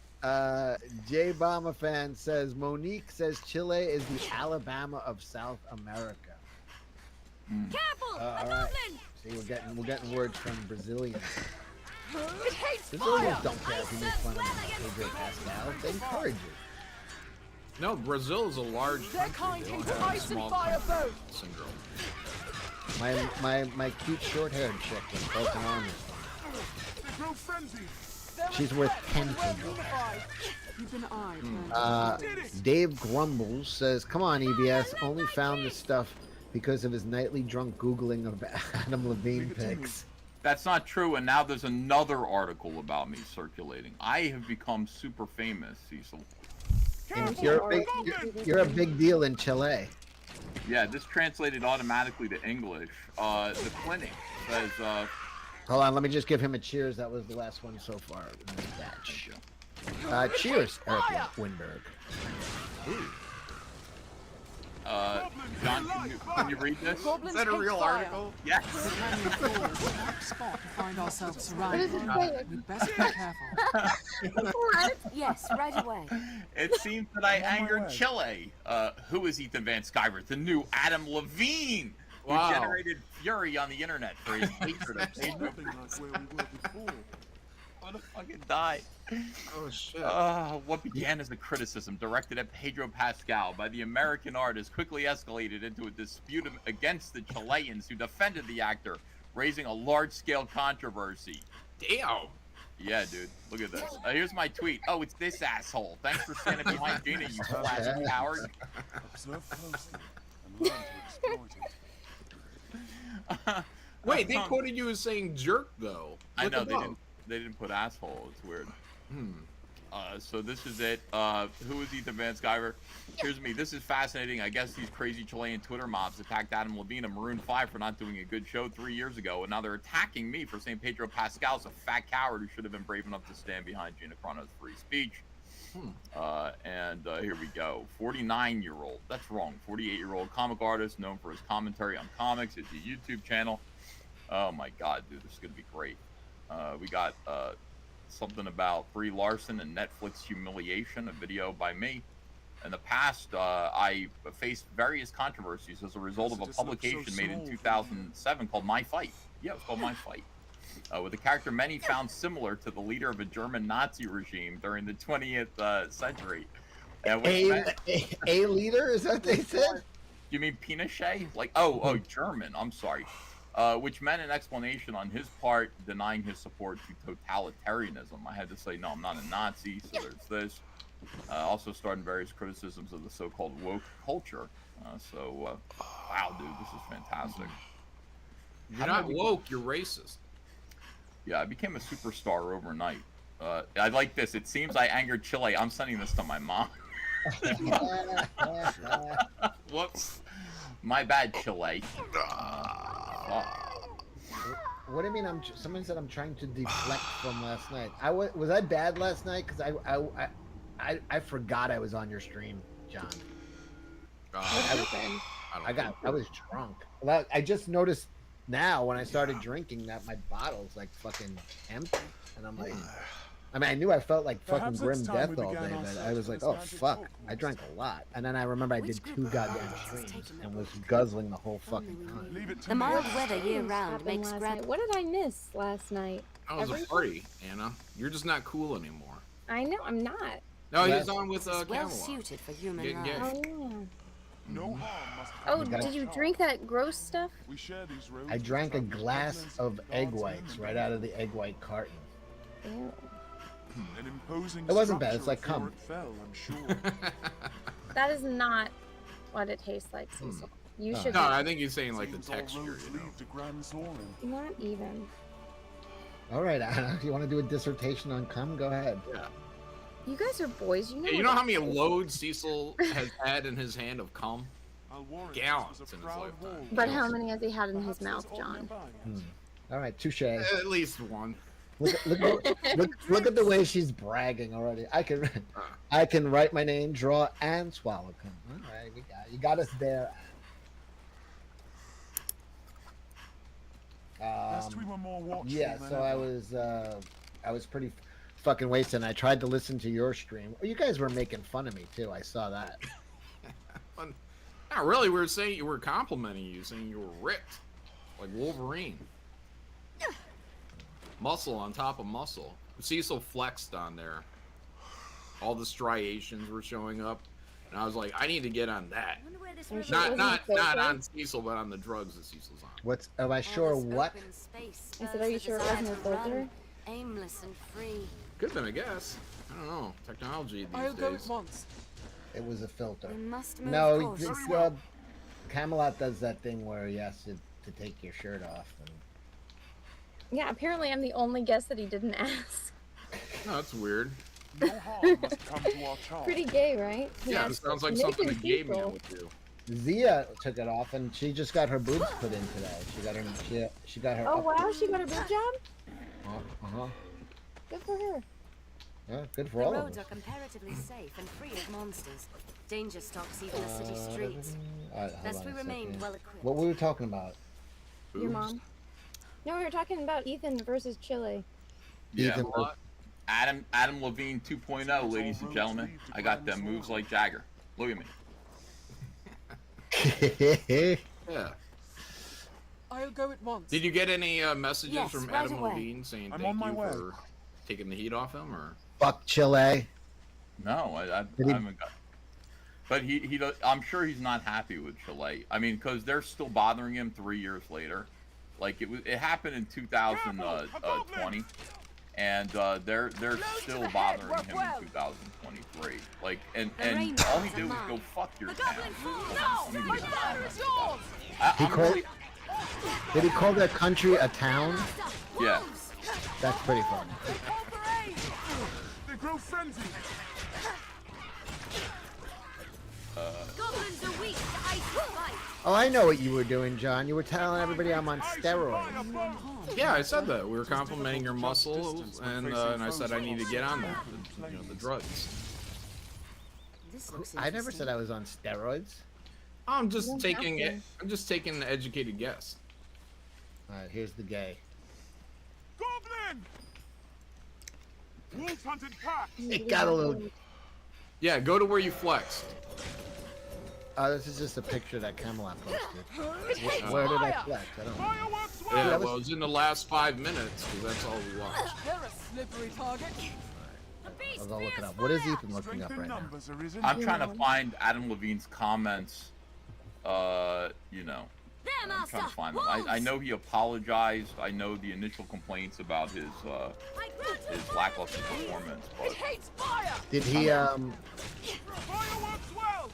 J Bama fan says Monique says Chile is the Alabama of South America. Careful! All right. See, we're getting words from Brazilians. It hates Brazilians fire. don't care if you make fun of Pedro Pascal. They encourage it. No, Brazil is a large Their country. kind They don't needs have ice and small fire country both. syndrome. My cute short-haired chick was broken arm. They grow frenzied. She's worth 10 Pedro. Keep an eye. Dave Grumbles says, come on, EBS, only found this stuff because of his nightly drunk Googling of Adam Levine pics. That's not true, and now there's another article about me circulating. I have become super famous, Cecil. And you're a big deal in Chile. Yeah, this translated automatically to English. The clinic says, Hold on, let me just give him a cheers. That was the last one so far in this batch. Cheers, Eric Winberg. John, can you read this? Is that a real article? Yes. Spot to find ourselves What does it say? We'd best be careful. What? Yes, right away. It seems that I angered Chile. Who is Ethan Van Sciver? The new Adam Levine, who Wow. generated fury on the internet for his hatred of Pedro. Nothing like where we were before. What a fucking die. Oh shit. What began as a criticism directed at Pedro Pascal by the American artist quickly escalated into a dispute against the Chileans who defended the actor, raising a large-scale controversy. Damn. Yeah, dude. Look at this. Here's my tweet. Oh, it's this asshole. Thanks for standing behind Gina, you classic coward. Observe closely and learn to exploit it. Wait, they quoted you as saying jerk though. I Look know above. they didn't put asshole. It's weird. Hmm. So this is it. Who is Ethan Van Sciver? Here's me. This is fascinating. I guess these crazy Chilean Twitter mobs attacked Adam Levine and Maroon 5 for not doing a good show 3 years ago, and now they're attacking me for saying Pedro Pascal's a fat coward who should have been brave enough to stand behind Gina Carano's free speech. Here we go. 49-year-old. That's wrong. 48-year-old comic artist known for his commentary on comics. It's a YouTube channel. Oh my God, dude, this is gonna be great. We got something about Brie Larson and Netflix humiliation, a video by me. In the past, I faced various controversies as a result of a publication made in 2007 called My Fight. Yeah, it was called My Fight. With a character many found similar to the leader of a German Nazi regime during the 20th century. A leader? Is that what they said? You mean Pinochet? Like, German. I'm sorry. Which meant an explanation on his part denying his support to totalitarianism. I had to say, no, I'm not a Nazi, so there's this. Also starting various criticisms of the so-called woke culture. Wow, dude, this is fantastic. You're not woke, you're racist. Yeah, I became a superstar overnight. I like this. It seems I angered Chile. I'm sending this to my mom. Whoops. My bad, Chile. What do you mean? Someone said I'm trying to deflect from last night. Was I bad last night? Because I forgot I was on your stream, John. I was drunk. I just noticed now when I started drinking that my bottle's like fucking empty, and I'm like, I mean, I knew I felt like fucking Perhaps grim it's time death we all day, began our but search I was for like, this oh magic fuck, book. I drank a lot, and then I remember I did Which 2 group of goddamn artists has streams taken and that was book? guzzling the whole fucking time. Leave it to The me. mild What weather streams year-round happened makes last grad. night? What did I miss last night? That was a Everything? party, Anna. You're just not cool anymore. I know I'm not. No, Well, he's on with Well Camelot. suited for human Getting life. gay. Oh yeah. No harm must Oh, come got to did you our drink that gross stuff? We share these roads I with drank a travelers, glass residents, of egg guardsmen, whites and right out of the egg white carton. Ew. An imposing It wasn't bad, it's structure like before cum. it fell, I'm sure. That is not what it tastes like, Cecil. You No. should No, I think he's saying like the Seems all texture, roads you know. lead to Grand Soren. not even. All right, Anna, you want to do a dissertation on cum? Go ahead. Yeah. You guys are boys. You know. Hey, you what know how it many tastes loads Cecil has had in his hand of cum? I'll warrant this Gallons was a in his proud lifetime. hall. But how many has he had in his Perhaps mouth, there's John? aught nearby. All right, touche. At least one. Look at the way she's bragging already. I can write my name, draw, and swallow cum. All right, you got us there. Lest we were more watchful Yeah, than so ever. I was pretty fucking wasted. And I tried to listen to your stream. You guys were making fun of me too. I saw that. Not really. We were saying you were complimenting you, saying you were ripped, like Wolverine. Muscle on top of muscle. Cecil flexed on there. All the striations were showing up, and I was like, I need to get on that. Wonder where this Are you river sure it Not wasn't not filtered? on Cecil, but on the drugs that Cecil's on. What's? Am I sure? All this What? open space I said, spurs are you the sure it desire wasn't a to run, filter? aimless and free. Could have been, I guess. I don't know. Technology these I'll go days. at once. It was a filter. We must move No, course. it's, Camelot does that thing where he has to take your shirt off. And... Yeah, apparently I'm the only guest that he didn't ask. No, that's weird. No harm must come to our charge. Pretty gay, right? He Yeah, it asked sounds like Nick something a and gay man Cecil. would do. Zia took it off, and she just got her boobs put in today. She got her. Oh up- wow, she got a boob job. Uh-huh. Good for her. Yeah, good for The all of roads us. are comparatively safe and free of monsters. Danger stalks even the city streets. All right, hold Lest on we a remained second. well equipped. What were we talking about? Your Boobs. mom. No, we were talking about Ethan versus Chile. Yeah. Ethan was- Adam Levine 2.0, ladies and gentlemen. I got them moves like Jagger. Look at me. Yeah. I'll go at once. Did you get any messages Yes, from right Adam away. Levine saying I'm thank on my you way. for taking the heat off him, or? Fuck Chile. No, I Did he- haven't got. But he does, I'm sure he's not happy with Chile. I mean, because they're still bothering him 3 years later. Like it happened in 2020, and they're still bothering him in 2023. Like and all he did was go fuck your town. He called. Did he call that country a town? Yeah. That's pretty fun. They grow frenzied. Goblins are weak to ice fight. Oh, I know what you were doing, John. You were telling everybody I'm on steroids. Yeah, I said that. We were complimenting your muscles, and I said I need to get on that. The drugs. This looks I never said I was on steroids. I'm just don't taking have it. I'm just taking an educated guess. All right, here's the gay. Goblin! Wolf hunted pack! It got a little. Yeah, go to where you flexed. This is just a picture that Camelot posted. Where did I flex? I don't know. Fireworks Yeah, that was- well, it was in the last 5 minutes because that's all we watched. They're a slippery target. I'll go look it up. What is Ethan looking Strength up in right now? numbers, Arisen. I'm trying to find Adam Levine's comments. You know, There, I'm master. trying to find them. I know he apologized. I know the initial complaints about his lackluster performance, but Hates fire. Did he Fireworks well!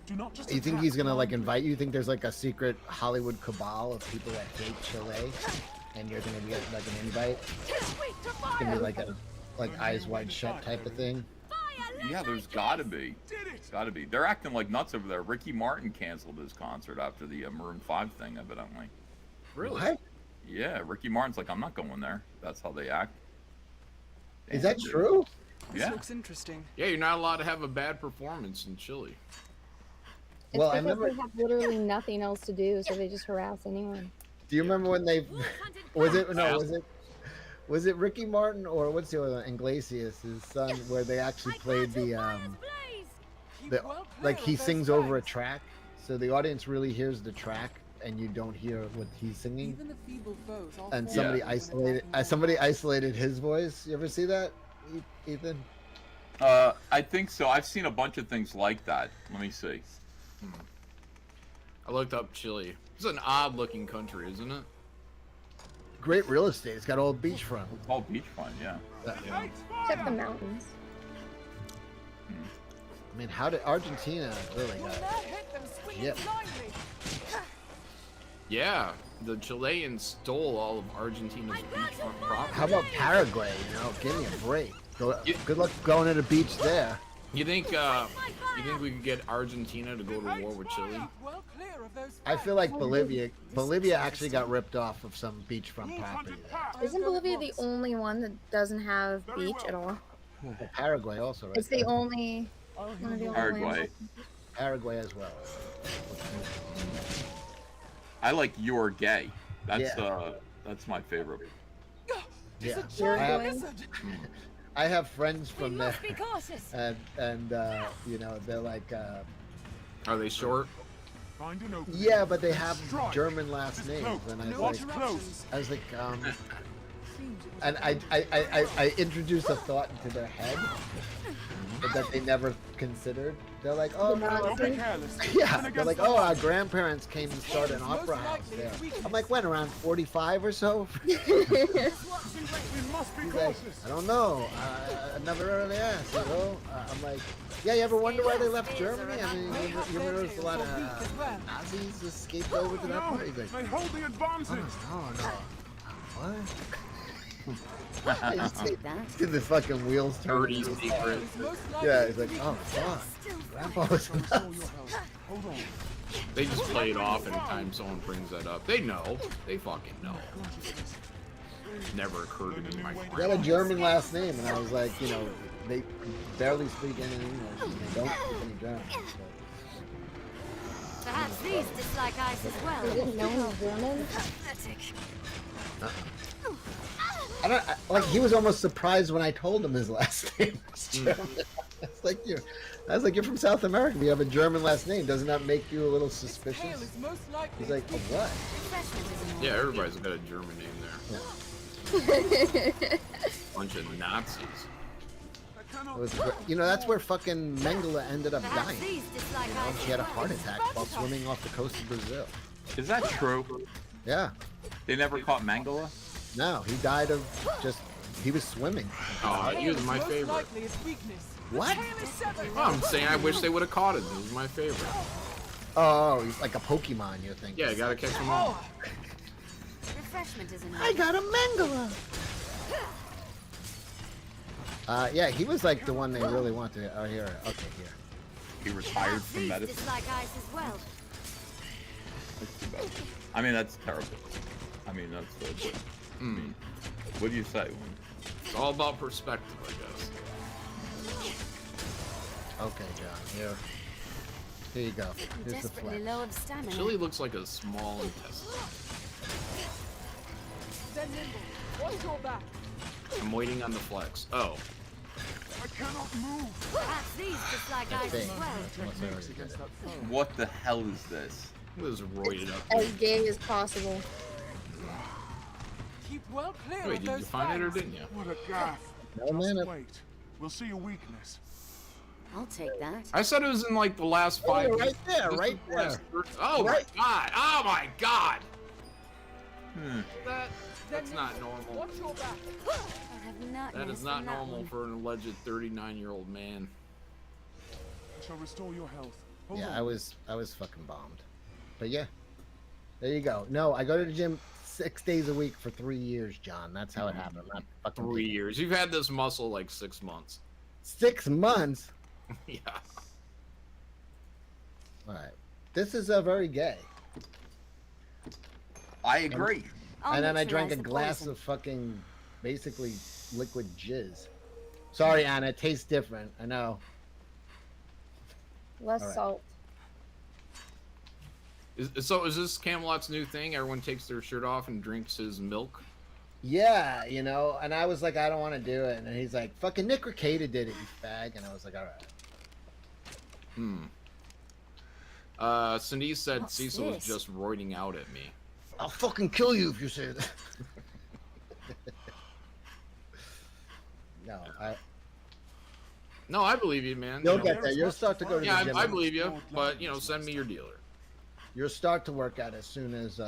Do not just You think attack he's gonna like blindly. invite you? You think there's like a secret Hollywood cabal of people that hate Chile, and you're gonna get like an invite? It's gonna be like a eyes wide shut type of thing. yeah, there's gotta be. Gotta be. They're acting like nuts over there. Ricky Martin canceled his concert after the Maroon 5 thing, evidently. Really? What? Yeah, Ricky Martin's like, I'm not going there. That's how they act. Is that true? This Yeah. looks interesting. Yeah, you're not allowed to have a bad performance in Chile. It's Well, I because remember. they have literally nothing else to do, so they just harass anyone. Do you remember when they? Was it no? Was it Ricky Martin or what's the other one? Iglesias, his son, where they actually played the like he sings over a track, so the audience really hears the track and you don't hear what he's singing. Even the feeble foes all And fall somebody isolated his voice. You ever see that, Ethan? I think so. I've seen a bunch of things like that. Let me see. I looked up Chile. It's an odd-looking country, isn't it? Great real estate. It's got all beachfront. It's all beachfront, yeah. Except the mountains. I mean, how did Argentina really got? Yep. Yeah, the Chileans stole all of Argentina's beachfront property. How about Paraguay? You know, give me a break. Good luck going to the beach there. You think we could get Argentina to go to war with Chile? I feel like Bolivia actually got ripped off of some beachfront property there. Isn't Bolivia the only one that doesn't have beach at all? Well, Paraguay also, right? It's the only one of the only Paraguay. lands. Paraguay as well. I like You're Gay. That's my favorite. Yeah. Uruguay? I have friends from there, and you know, they're like, Are they short? yeah, but they have German last names, and I was like, and I introduced a thought into their head that they never considered. They're like, oh, yeah, they're like, oh, our grandparents came and started an opera house there. I'm like, when, around 45 or so? He's like, I don't know. I never really asked, you know? I'm like, yeah, you ever wonder why they left Germany? I mean, you noticed a lot of Nazis escaped over to that part? He's like, no. What? See the fucking wheels turn. Dirty secret. Yeah, he's like, oh fuck. Grandpa was nuts. They just play it off anytime someone brings that up. They know. They fucking know. Never occurred to me. My He got a German last name, and I was like, you know, they barely speak any English, and they don't speak any German. So. Perhaps these dislike ice as well. You didn't know he was German? I don't like. He was almost surprised when I told him his last name was German. It's like I was like, you're from South America. You have a German last name. Doesn't that make you a little suspicious? He's like, oh, what? Yeah, everybody's got a German name there. Yeah. Bunch of Nazis. You know, that's where fucking Mengele ended up dying. You know, she had a heart attack while swimming off the coast of Brazil. Is that true? Yeah. They never caught Mengele? No, he died of he was swimming. Oh, he was my favorite. What? Oh, I'm saying I wish they would have caught him. He was my favorite. Oh, he's like a Pokemon, you're thinking. Yeah, you gotta catch them all. Refreshment is enough. I got a Mengele! Yeah, he was like the one they really wanted. Oh, here. Okay, here. He retired from medicine. Dislike ice as well. That's too bad. I mean, that's terrible. I mean, that's but, I mean, what do you say? It's all about perspective, I guess. Okay, John. Here you go. Here's the Desperately flex. low of stamina. Chili looks like a small intestine. Watch your back. I'm waiting on the flex. Oh. I cannot move. Perhaps these dislike ice as well. What the hell is this? It was roided up. As gay as possible. Keep well clear Wait, of did those you find it or didn't you? What a gaff. No, man. Just wait. We'll see your weakness. I'll take that. I said it was in like the last 5 Oh, right minutes. there, This right is the last there. Oh Right. my god! Oh my god! That, That's not normal. watch your back. I have not That is missed not on that normal one. for an alleged 39-year-old man. I shall restore your health. Hold Yeah, on. I was fucking bombed. But yeah. There you go. No, I go to the gym 6 days a week for 3 years, John. That's how it happened. Not fucking 3 years. You've had this muscle like 6 months. 6 months? Yeah. Alright. This is very gay. I agree. And then I drank a glass of fucking, basically, liquid jizz. Sorry, Anna, it tastes different. I know. Less All right. salt. So is this Camelot's new thing? Everyone takes their shirt off and drinks his milk? Yeah, you know, and I was like, I don't want to do it, and then he's like, fucking Nick Ricada did it, you fag, and I was like, all right. Cindy said What's Cecil was this? just roiding out at me. I'll fucking kill you if you say that. No, I believe you, man. You'll You know, get there. You'll start to go to yeah, the gym. I believe you, but you know, send me your dealer. You'll start to work out as soon as,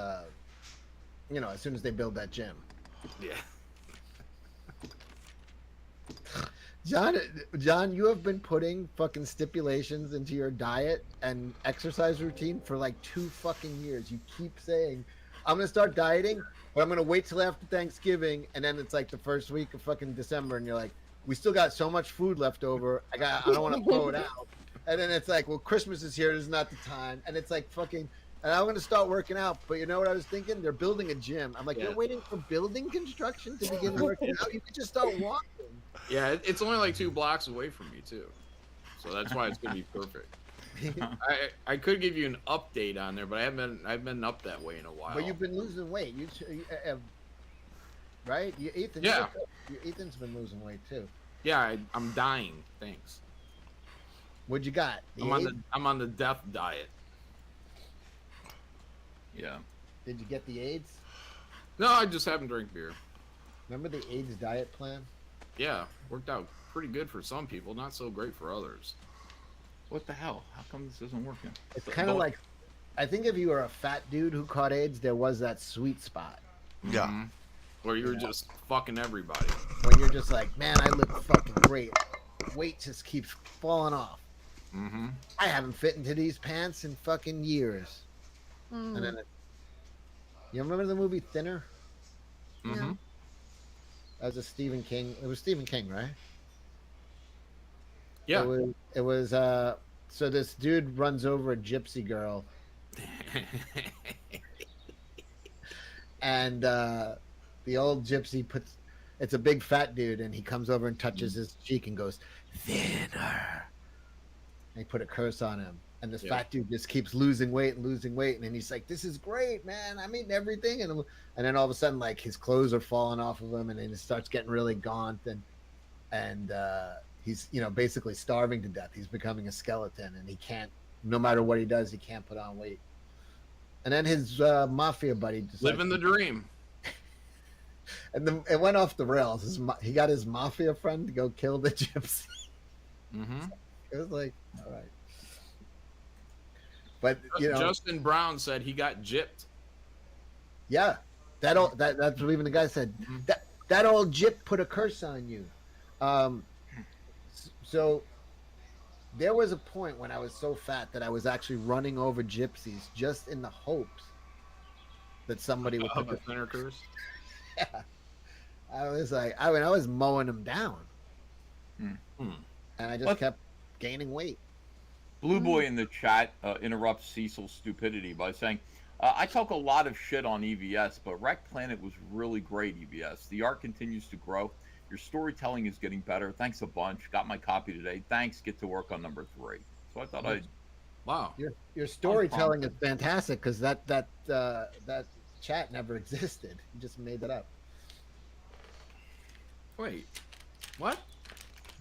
you know, as soon as they build that gym. Yeah. John, you have been putting fucking stipulations into your diet and exercise routine for like 2 fucking years. You keep saying, I'm gonna start dieting, but I'm gonna wait till after Thanksgiving, and then it's like the first week of fucking December, and you're like, we still got so much food left over. I don't want to throw it out. And then it's like, well, Christmas is here. This is not the time. And it's like fucking. And I'm gonna start working out. But you know what I was thinking? They're building a gym. I'm like, Yeah. you're waiting for building construction to begin working out. You could just start walking. Yeah, it's only like 2 blocks away from me too, so that's why it's gonna be perfect. I could give you an update on there, but I've been up that way in a while. But you've been losing weight. Right? Ethan. Yeah. Ethan's been losing weight too. Yeah, I'm dying. Thanks. What you got? I'm on the death diet. Yeah. Did you get the AIDS? No, I just haven't drank beer. Remember the AIDS diet plan? Yeah, worked out pretty good for some people, not so great for others. What the hell? How come this isn't working? It's kind of like, I think if you were a fat dude who caught AIDS, there was that sweet spot. Yeah. Mm-hmm. Where you were just fucking everybody. When you're just like, man, I look fucking great. Weight just keeps falling off. Mm-hmm. I haven't fit into these pants in fucking years. Mm. And then you remember the movie Thinner? Mm-hmm. That was a Stephen King. It was Stephen King, right? Yeah. It was so this dude runs over a gypsy girl. And the old gypsy it's a big fat dude, and he comes over and touches his cheek and goes, thinner. And he put a curse on him. And this fat dude just keeps losing weight. And then he's like, this is great, man. I'm eating everything. And then all of a sudden, like, his clothes are falling off of him, and then he starts getting really gaunt. And he's, you know, basically starving to death. He's becoming a skeleton, and he can't, no matter what he does, he can't put on weight. And then his mafia buddy decides living the dream. And then it went off the rails. He got his mafia friend to go kill the gypsy. Mm-hmm. It was like, all right. But you know, Justin Brown said he got gypped. Yeah, that's what even the guy said. That old gyp put a curse on you. So there was a point when I was so fat that I was actually running over gypsies just in the hopes that somebody would put a thinner curse. Yeah, I was like, I was mowing them down, and I just kept gaining weight. Blue Boy in the chat interrupts Cecil's stupidity by saying, I talk a lot of shit on EVS, but Wreck Planet was really great, EVS. The art continues to grow. Your storytelling is getting better. Thanks a bunch. Got my copy today. Thanks. Get to work on number 3. So I thought Wow. Your storytelling is fantastic, because that chat never existed. You just made that up. Wait. What?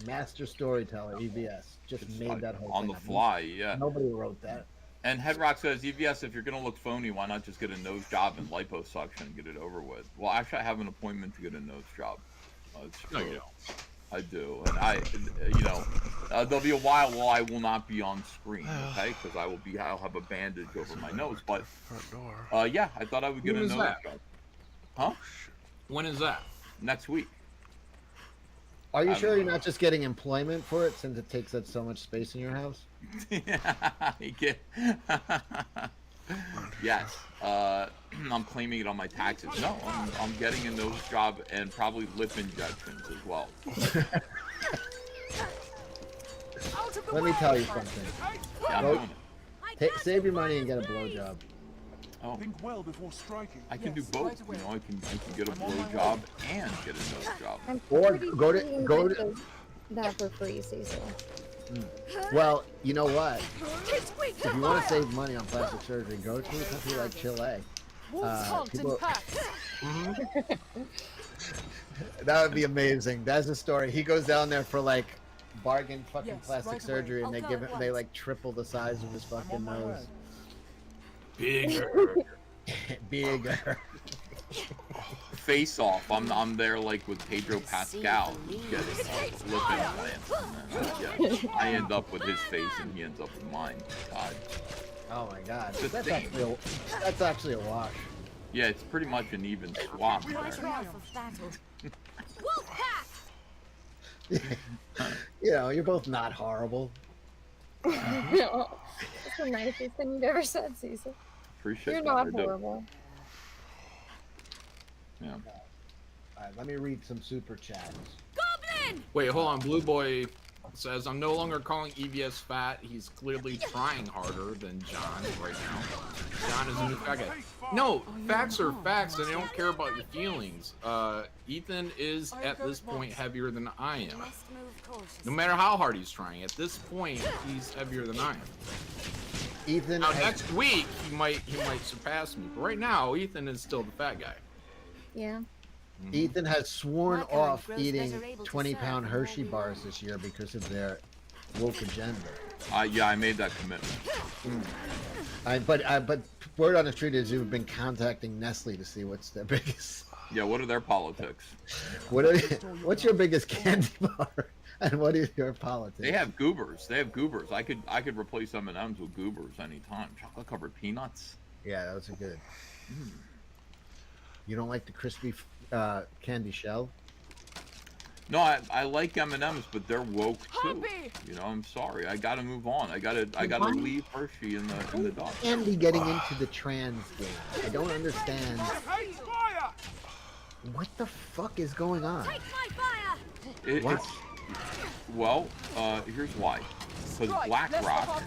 Master storyteller, EVS. Just made that whole on thing the up. fly, yeah. Nobody wrote that. And Headrock says, EVS, if you're going to look phony, why not just get a nose job and liposuction and get it over with? Well, actually, I have an appointment to get a nose job. It's true. No, you don't. I do. And there'll be a while while I will not be on screen, okay? Because I'll have a bandage over my nose. But, yeah, I thought I would get a nose job. Huh? When is that? Next week. Are you sure you're not just getting employment for it, since it takes up so much space in your house? Yes. I'm claiming it on my taxes. No, I'm getting a nose job and probably lip injections as well. Let me tell you something. Yeah, I'm doing it. Save your money and get a blowjob. Oh, Think well before striking. I can do both. You know, I can get a blowjob and get a nose job. Or go to that for free, Cecil. Well, you know what? If you want to save money on plastic surgery, go to a country like Chile. That would be amazing. That's a story. He goes down there for like bargain fucking Yes, plastic right away. surgery, and I'll they go give him at they once. like triple the size of his fucking nose. Bigger. Bigger. Face Off. I'm there like with Pedro Pascal. He gets lip implants, and then I end up with his face, and he ends up with mine. God. Oh my god. It's a That's thing. that's actually a wash. Yeah, it's pretty much an even swap there. Right enough of battle. You know, you're both not horrible. That's the nicest thing you've ever said, Cecil. Appreciate You're that. not I do. horrible. Yeah. Alright, let me read some super chats. Wait, hold on. Blue Boy says, I'm no longer calling EVS fat. He's clearly trying harder than John right now. John is a new fat guy. No, facts are facts, and I don't care about your feelings. Ethan is, at this point, heavier than I am. Must move cautiously. No matter how hard he's trying, at this point, he's heavier than I am. Ethan Now, has- next week, he might surpass me. But right now, Ethan is still the fat guy. Yeah. Ethan has sworn My kind off grows eating better able to 20-pound serve the more Hershey we bars learn. this year because of their woke agenda. Yeah, I made that commitment. But word on the street is you've been contacting Nestle to see what's their biggest. Yeah, what are their politics? What's your biggest candy bar, and what is your politics? They have goobers. They have goobers. I could replace M&Ms with goobers anytime. Chocolate covered peanuts. Yeah, those are good. You don't like the crispy candy shell? No, I like M&Ms, but they're woke too. You know, I'm sorry. I gotta move on. I gotta leave Hershey in the dog. Candy getting into the trans game. I don't understand. What the fuck is going on? What? Well, here's why. Because BlackRock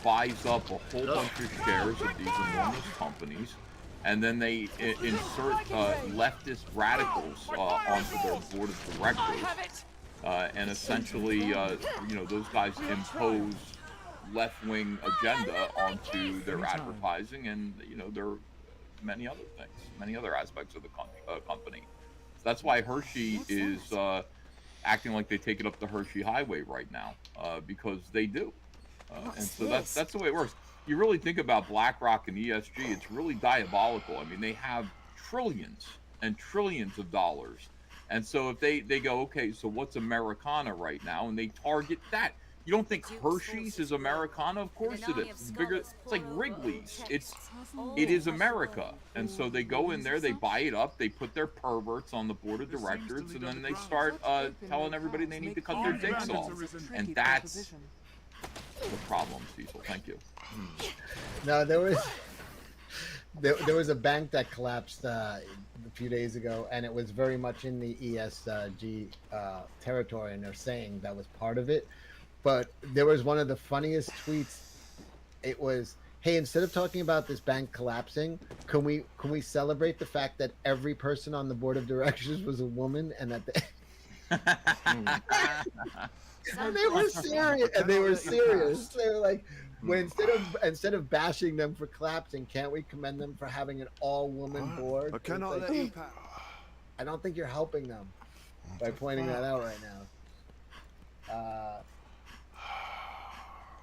buys up a whole bunch of shares of these enormous companies, and then they insert leftist radicals onto their board of directors, and essentially, you know, those guys impose left-wing agenda onto their advertising, and you know, there are many other things, many other aspects of the company. So that's why Hershey is acting like they take it up the Hershey Highway right now, because they do, and so that's the way it works. You really think about BlackRock and ESG, it's really diabolical. I mean, they have trillions and trillions of dollars. And so if they go, okay, so what's Americana right now? And they target that. You don't think Hershey's is Americana? Of course it is. It's bigger. It's like Wrigley's. It is America. And so they go in there, they buy it up, they put their perverts on the board of directors, and then they start telling everybody they need to cut their dicks off. And that's the problem, Cecil. Thank you. No, there was a bank that collapsed a few days ago, and it was very much in the ESG territory, and they're saying that was part of it. But there was one of the funniest tweets. It was, "Hey, instead of talking about this bank collapsing, can we celebrate the fact that every person on the board of directors was a woman, and that and they were serious, and they were serious. They were like, well, instead of bashing them for collapsing, can't we commend them for having an all-woman board? I cannot It's let you like, pass. I don't think you're helping them by pointing that out right now.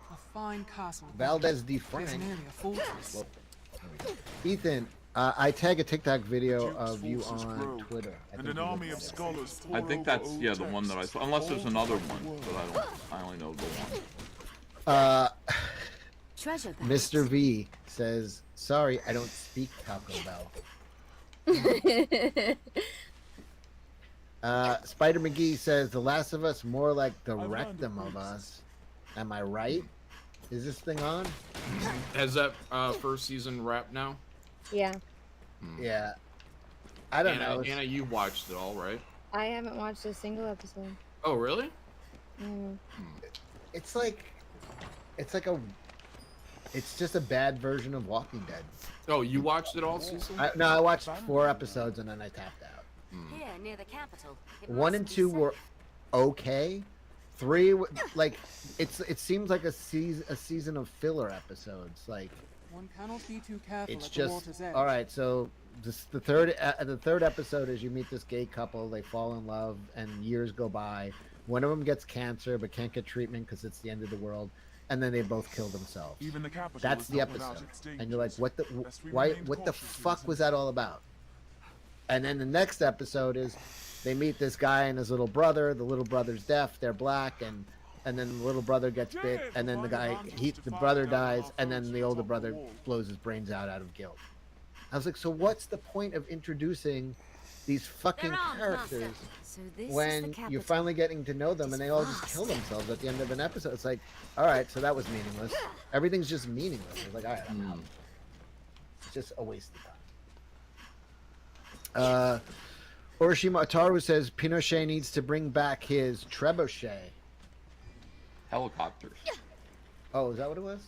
A fine castle. Valdez D. There's Frank. nearly a fortress. Ethan, I tag a TikTok video of you on Twitter. And an army of scholars. I think that's the one that I saw. Unless there's another one, but I only know the one. Treasure that. Mr. V says, "Sorry, I don't speak Taco Bell." Spider McGee says, "The Last of Us more like the rectum of us." Am I right? Is this thing on? Has that first season wrapped now? Yeah. Yeah. I don't know. Anna, you watched it all, right? I haven't watched a single episode. Oh, really? It's just a bad version of Walking Dead. Oh, you watched it all, Cecil? No, I watched 4 episodes and then I tapped out. Here, near the capital. It 1 must and be 2 safe. were okay. 3, like, it seems like a season of filler episodes. Like, One cannot be too careful it's at the water's just edge. all right. So the third episode is you meet this gay couple. They fall in love, and years go by. One of them gets cancer but can't get treatment because it's the end of the world, and then they both kill themselves. Even the capital That's is the not without episode, its and you're like, dangers. what the Lest we why? remain What the cautious in fuck this was that all about? And then the next episode is they meet this guy and his little brother. The little brother's deaf. They're black, and then the little brother gets bit, and then the brother dies, and then the older brother blows his brains out of guilt. I was like, so what's the point of introducing these fucking characters So this is when the you're capital. finally getting to know them and they all just kill themselves at the end of an episode? It's like, all right, so that was meaningless. Everything's just meaningless. It's like, all right, I'm out. It's just a waste of time. Oroshima Ataru says Pinochet needs to bring back his trebuchet. Helicopters. Oh, is that what it was?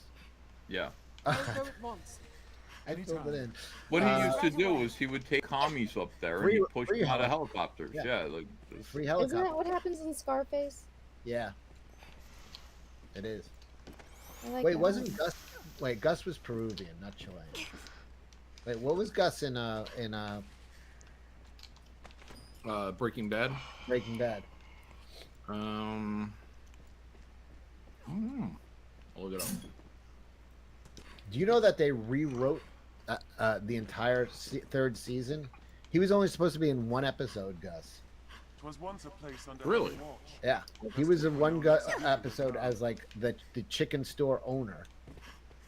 Yeah. Go at once. I filled it in. What he used to do was he would take commies up there and he'd push free them out of helicopters. helicopters. Yeah. Yeah, like this. Free Isn't helicopter. that what happens in Scarface? Yeah. It is. I like Wait, that wasn't one. Gus? Wait, Gus was Peruvian, not Chilean. Wait, what was Gus in Breaking Bad. Breaking Bad? I'll look it up. Do you know that they rewrote the entire third season? He was only supposed to be in one episode, Gus. 'Twas once a place under Really? heavy watch. Yeah, he was in one episode as like the chicken store owner,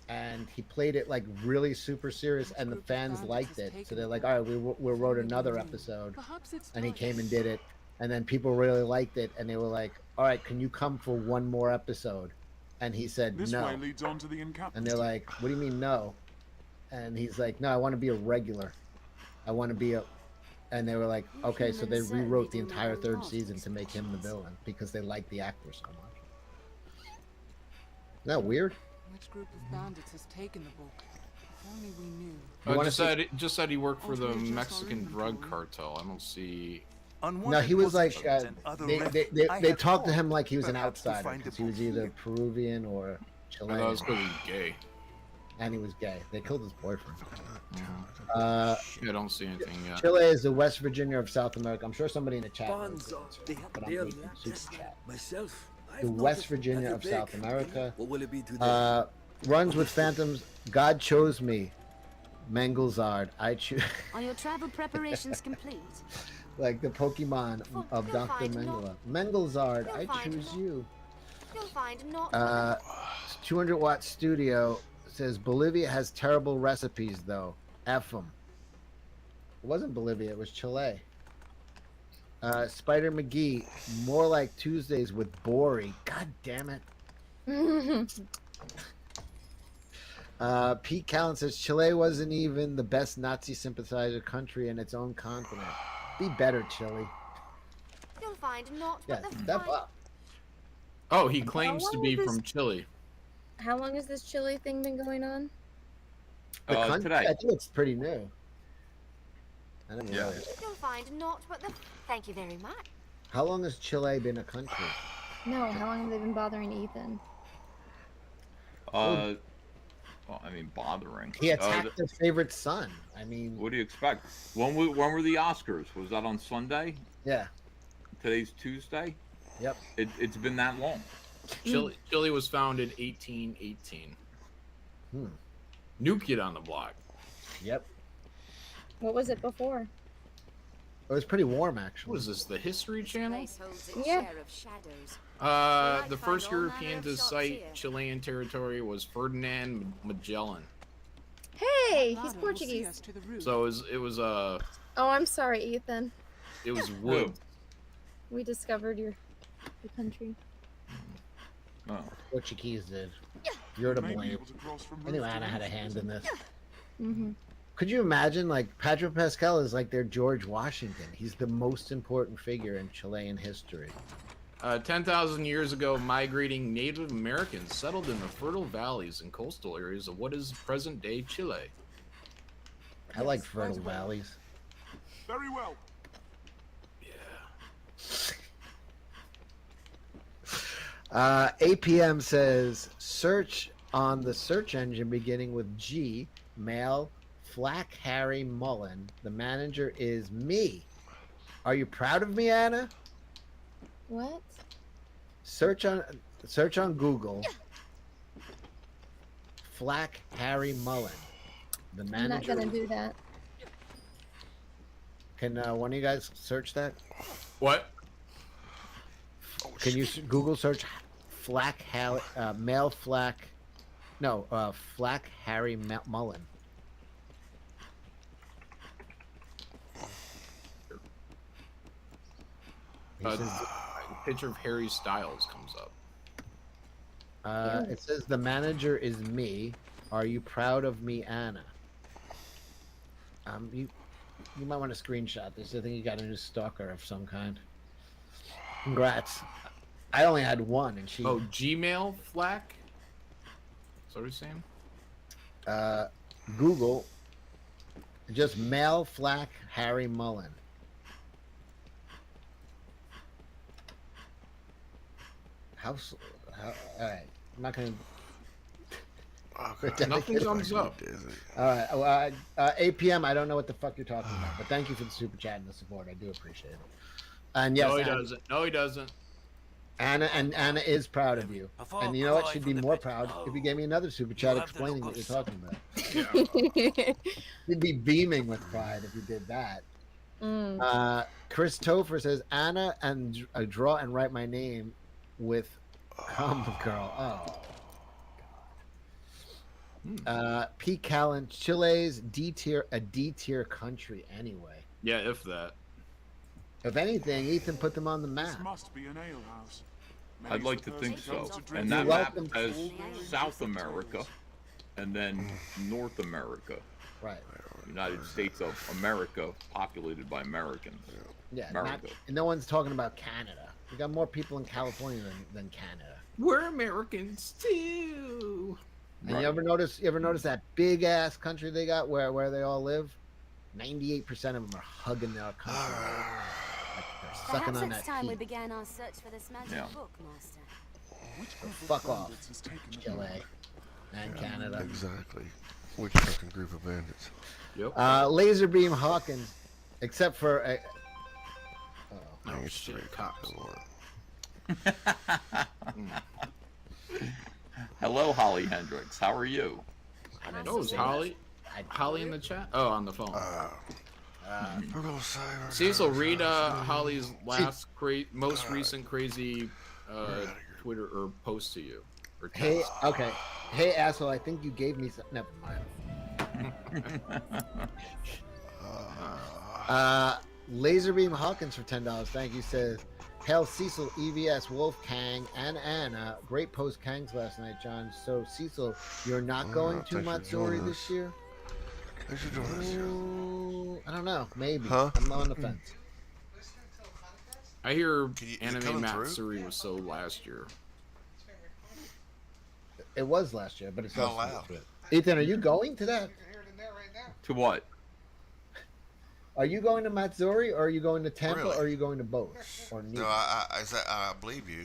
and he played it like really super serious, and the fans liked it. So they're like, all right, we wrote another episode, Perhaps it's and he time. came and did it, and then people really liked it, and they were like, all right, can you come for one more episode? And he said This no, way leads on to the encampment. and they're like, what do you mean no? And he's like, no, I want to be a regular. I want to be a. And they were like, okay, so they rewrote the entire third season to make him the villain because they liked the actor so much. Isn't that weird? Which group of bandits has taken the book? If only we knew. You wanna Just said he worked for the Mexican drug cartel. I don't see. No, he was like, they talked to him like he was an outsider because he was either Peruvian or I Chilean. thought it was because he's gay. And he was gay. They killed his boyfriend. I don't see anything yet. Chile is the West Virginia of South America. I'm sure somebody in the chat knows Bonds the are, answer, they have but I'm their reading lands. super chat. Myself, I've The West noticed Virginia that of you South beg. America. What will it be today? Runs with phantoms. God chose me. Manglezard. I choose. Are your travel preparations complete? Like the Pokemon of You'll Dr. find Mengele. Manglezard, You'll I find choose not- you. You'll find not 200-watt studio says Bolivia has terrible recipes though. F them. It wasn't Bolivia, it was Chile. Spider McGee, more like Tuesdays with Bori. God damn it. Pete Callan says Chile wasn't even the best Nazi sympathizer country in its own continent. Be better, Chile. You'll find not Yeah, but the step fine- up. Oh, he claims to long be is this- from Chile. How long has this Chile thing been going on? The country, today. I think it's pretty new. I don't know. Yeah. You'll find not but the. Thank you very much. How long has Chile been a country? No, how long have they been bothering Ethan? Well, I mean, bothering. He attacked their favorite son. I mean, What do you expect? When were the Oscars? Was that on Sunday? yeah. Today's Tuesday. Yep. It's been that long. Chile was founded 1818. Hmm. New kid on the block. Yep. What was it before? It was pretty warm, actually. What is this, the History Channel? Place holds its Yeah. share of shadows. The find first all European manner to of shops cite here. Chilean territory was Ferdinand Magellan. Hey, he's Ladder will see Portuguese. us to the roof. So it was Oh, I'm sorry, Ethan. wood. We discovered your country. Oh. Portuguese did. You're to May be blame. able to cross from Anyway, roof to Anna had a roof. hand in this. Mm-hmm. Could you imagine, like, Pedro Pascal is like their George Washington. He's the most important figure in Chilean history. 10,000 years ago, migrating Native Americans settled in the fertile valleys and coastal areas of what is present-day Chile. I like fertile valleys. Very well. APM says search on the search engine beginning with G, male, Flack Harry Mullen. The manager is me. Are you proud of me, Anna? What? Search on Google. Flack Harry Mullen. The I'm not manager. gonna do that. Can one of you guys search that? What? Can you Google search Flack male Flack? No, Flack Harry Mullen. A picture of Harry Styles comes up. It says the manager is me. Are you proud of me, Anna? You might want to screenshot this. I think you got a new stalker of some kind. Congrats. I only had one, and she. Oh, Gmail Flack. Is that what you're saying? Google. Just male Flack Harry Mullen. All right. I'm not gonna. Nothing comes up. All right. 8 p.m. I don't know what the fuck you're talking about, but thank you for the super chat and the support. I do appreciate it. And yes, No, he doesn't. No, he doesn't. Anna is proud of you. And you know what? She'd be more proud if you gave me another super chat explaining what you're talking about. Yeah. You'd be beaming with pride if you did that. Chris Topher says, Anna and draw and write my name with girl. Oh. P. Callan, Chile's a D tier country anyway. Yeah, if that. If anything, Ethan put them on the map. This must be an alehouse. I'd like to think so. And You're that map welcome. has South America and then North America. Right. United States of America, populated by Americans. Yeah, America. and no one's talking about Canada. We got more people in California than Canada. We're Americans too. And you ever notice that big ass country they got where they all live? 98% of them are hugging their country. Like they're sucking on that it's time we teeth. began our search for this magic book, Master. Fuck off, Chile and Canada. Exactly. Which fucking group of bandits? Yep. Laserbeam Hawkins, except for Oh shit, cops. Hello, Holly Hendricks. How are you? I don't know. Is Holly in the chat? Oh, on the phone. Cecil, read Holly's last most recent crazy Twitter or post to you. Or hey, okay. Hey, asshole, I think you gave me some. Never mind. Laserbeam Hawkins for $10. Thank you. Says, Hail Cecil, EVS, Wolf, Kang, and Anna. Great post Kangs last night, John. So, Cecil, you're not going to Matsuri this year? I don't know. Maybe. Huh? I'm on the fence. I hear Anime Matsuri was so last year. It was last year, but it's How also loud? Ethan, are you going to that? To what? Are you going to Matsuri, or are you going to Tampa, Really? or are you going to both? Or neither? No, I believe you.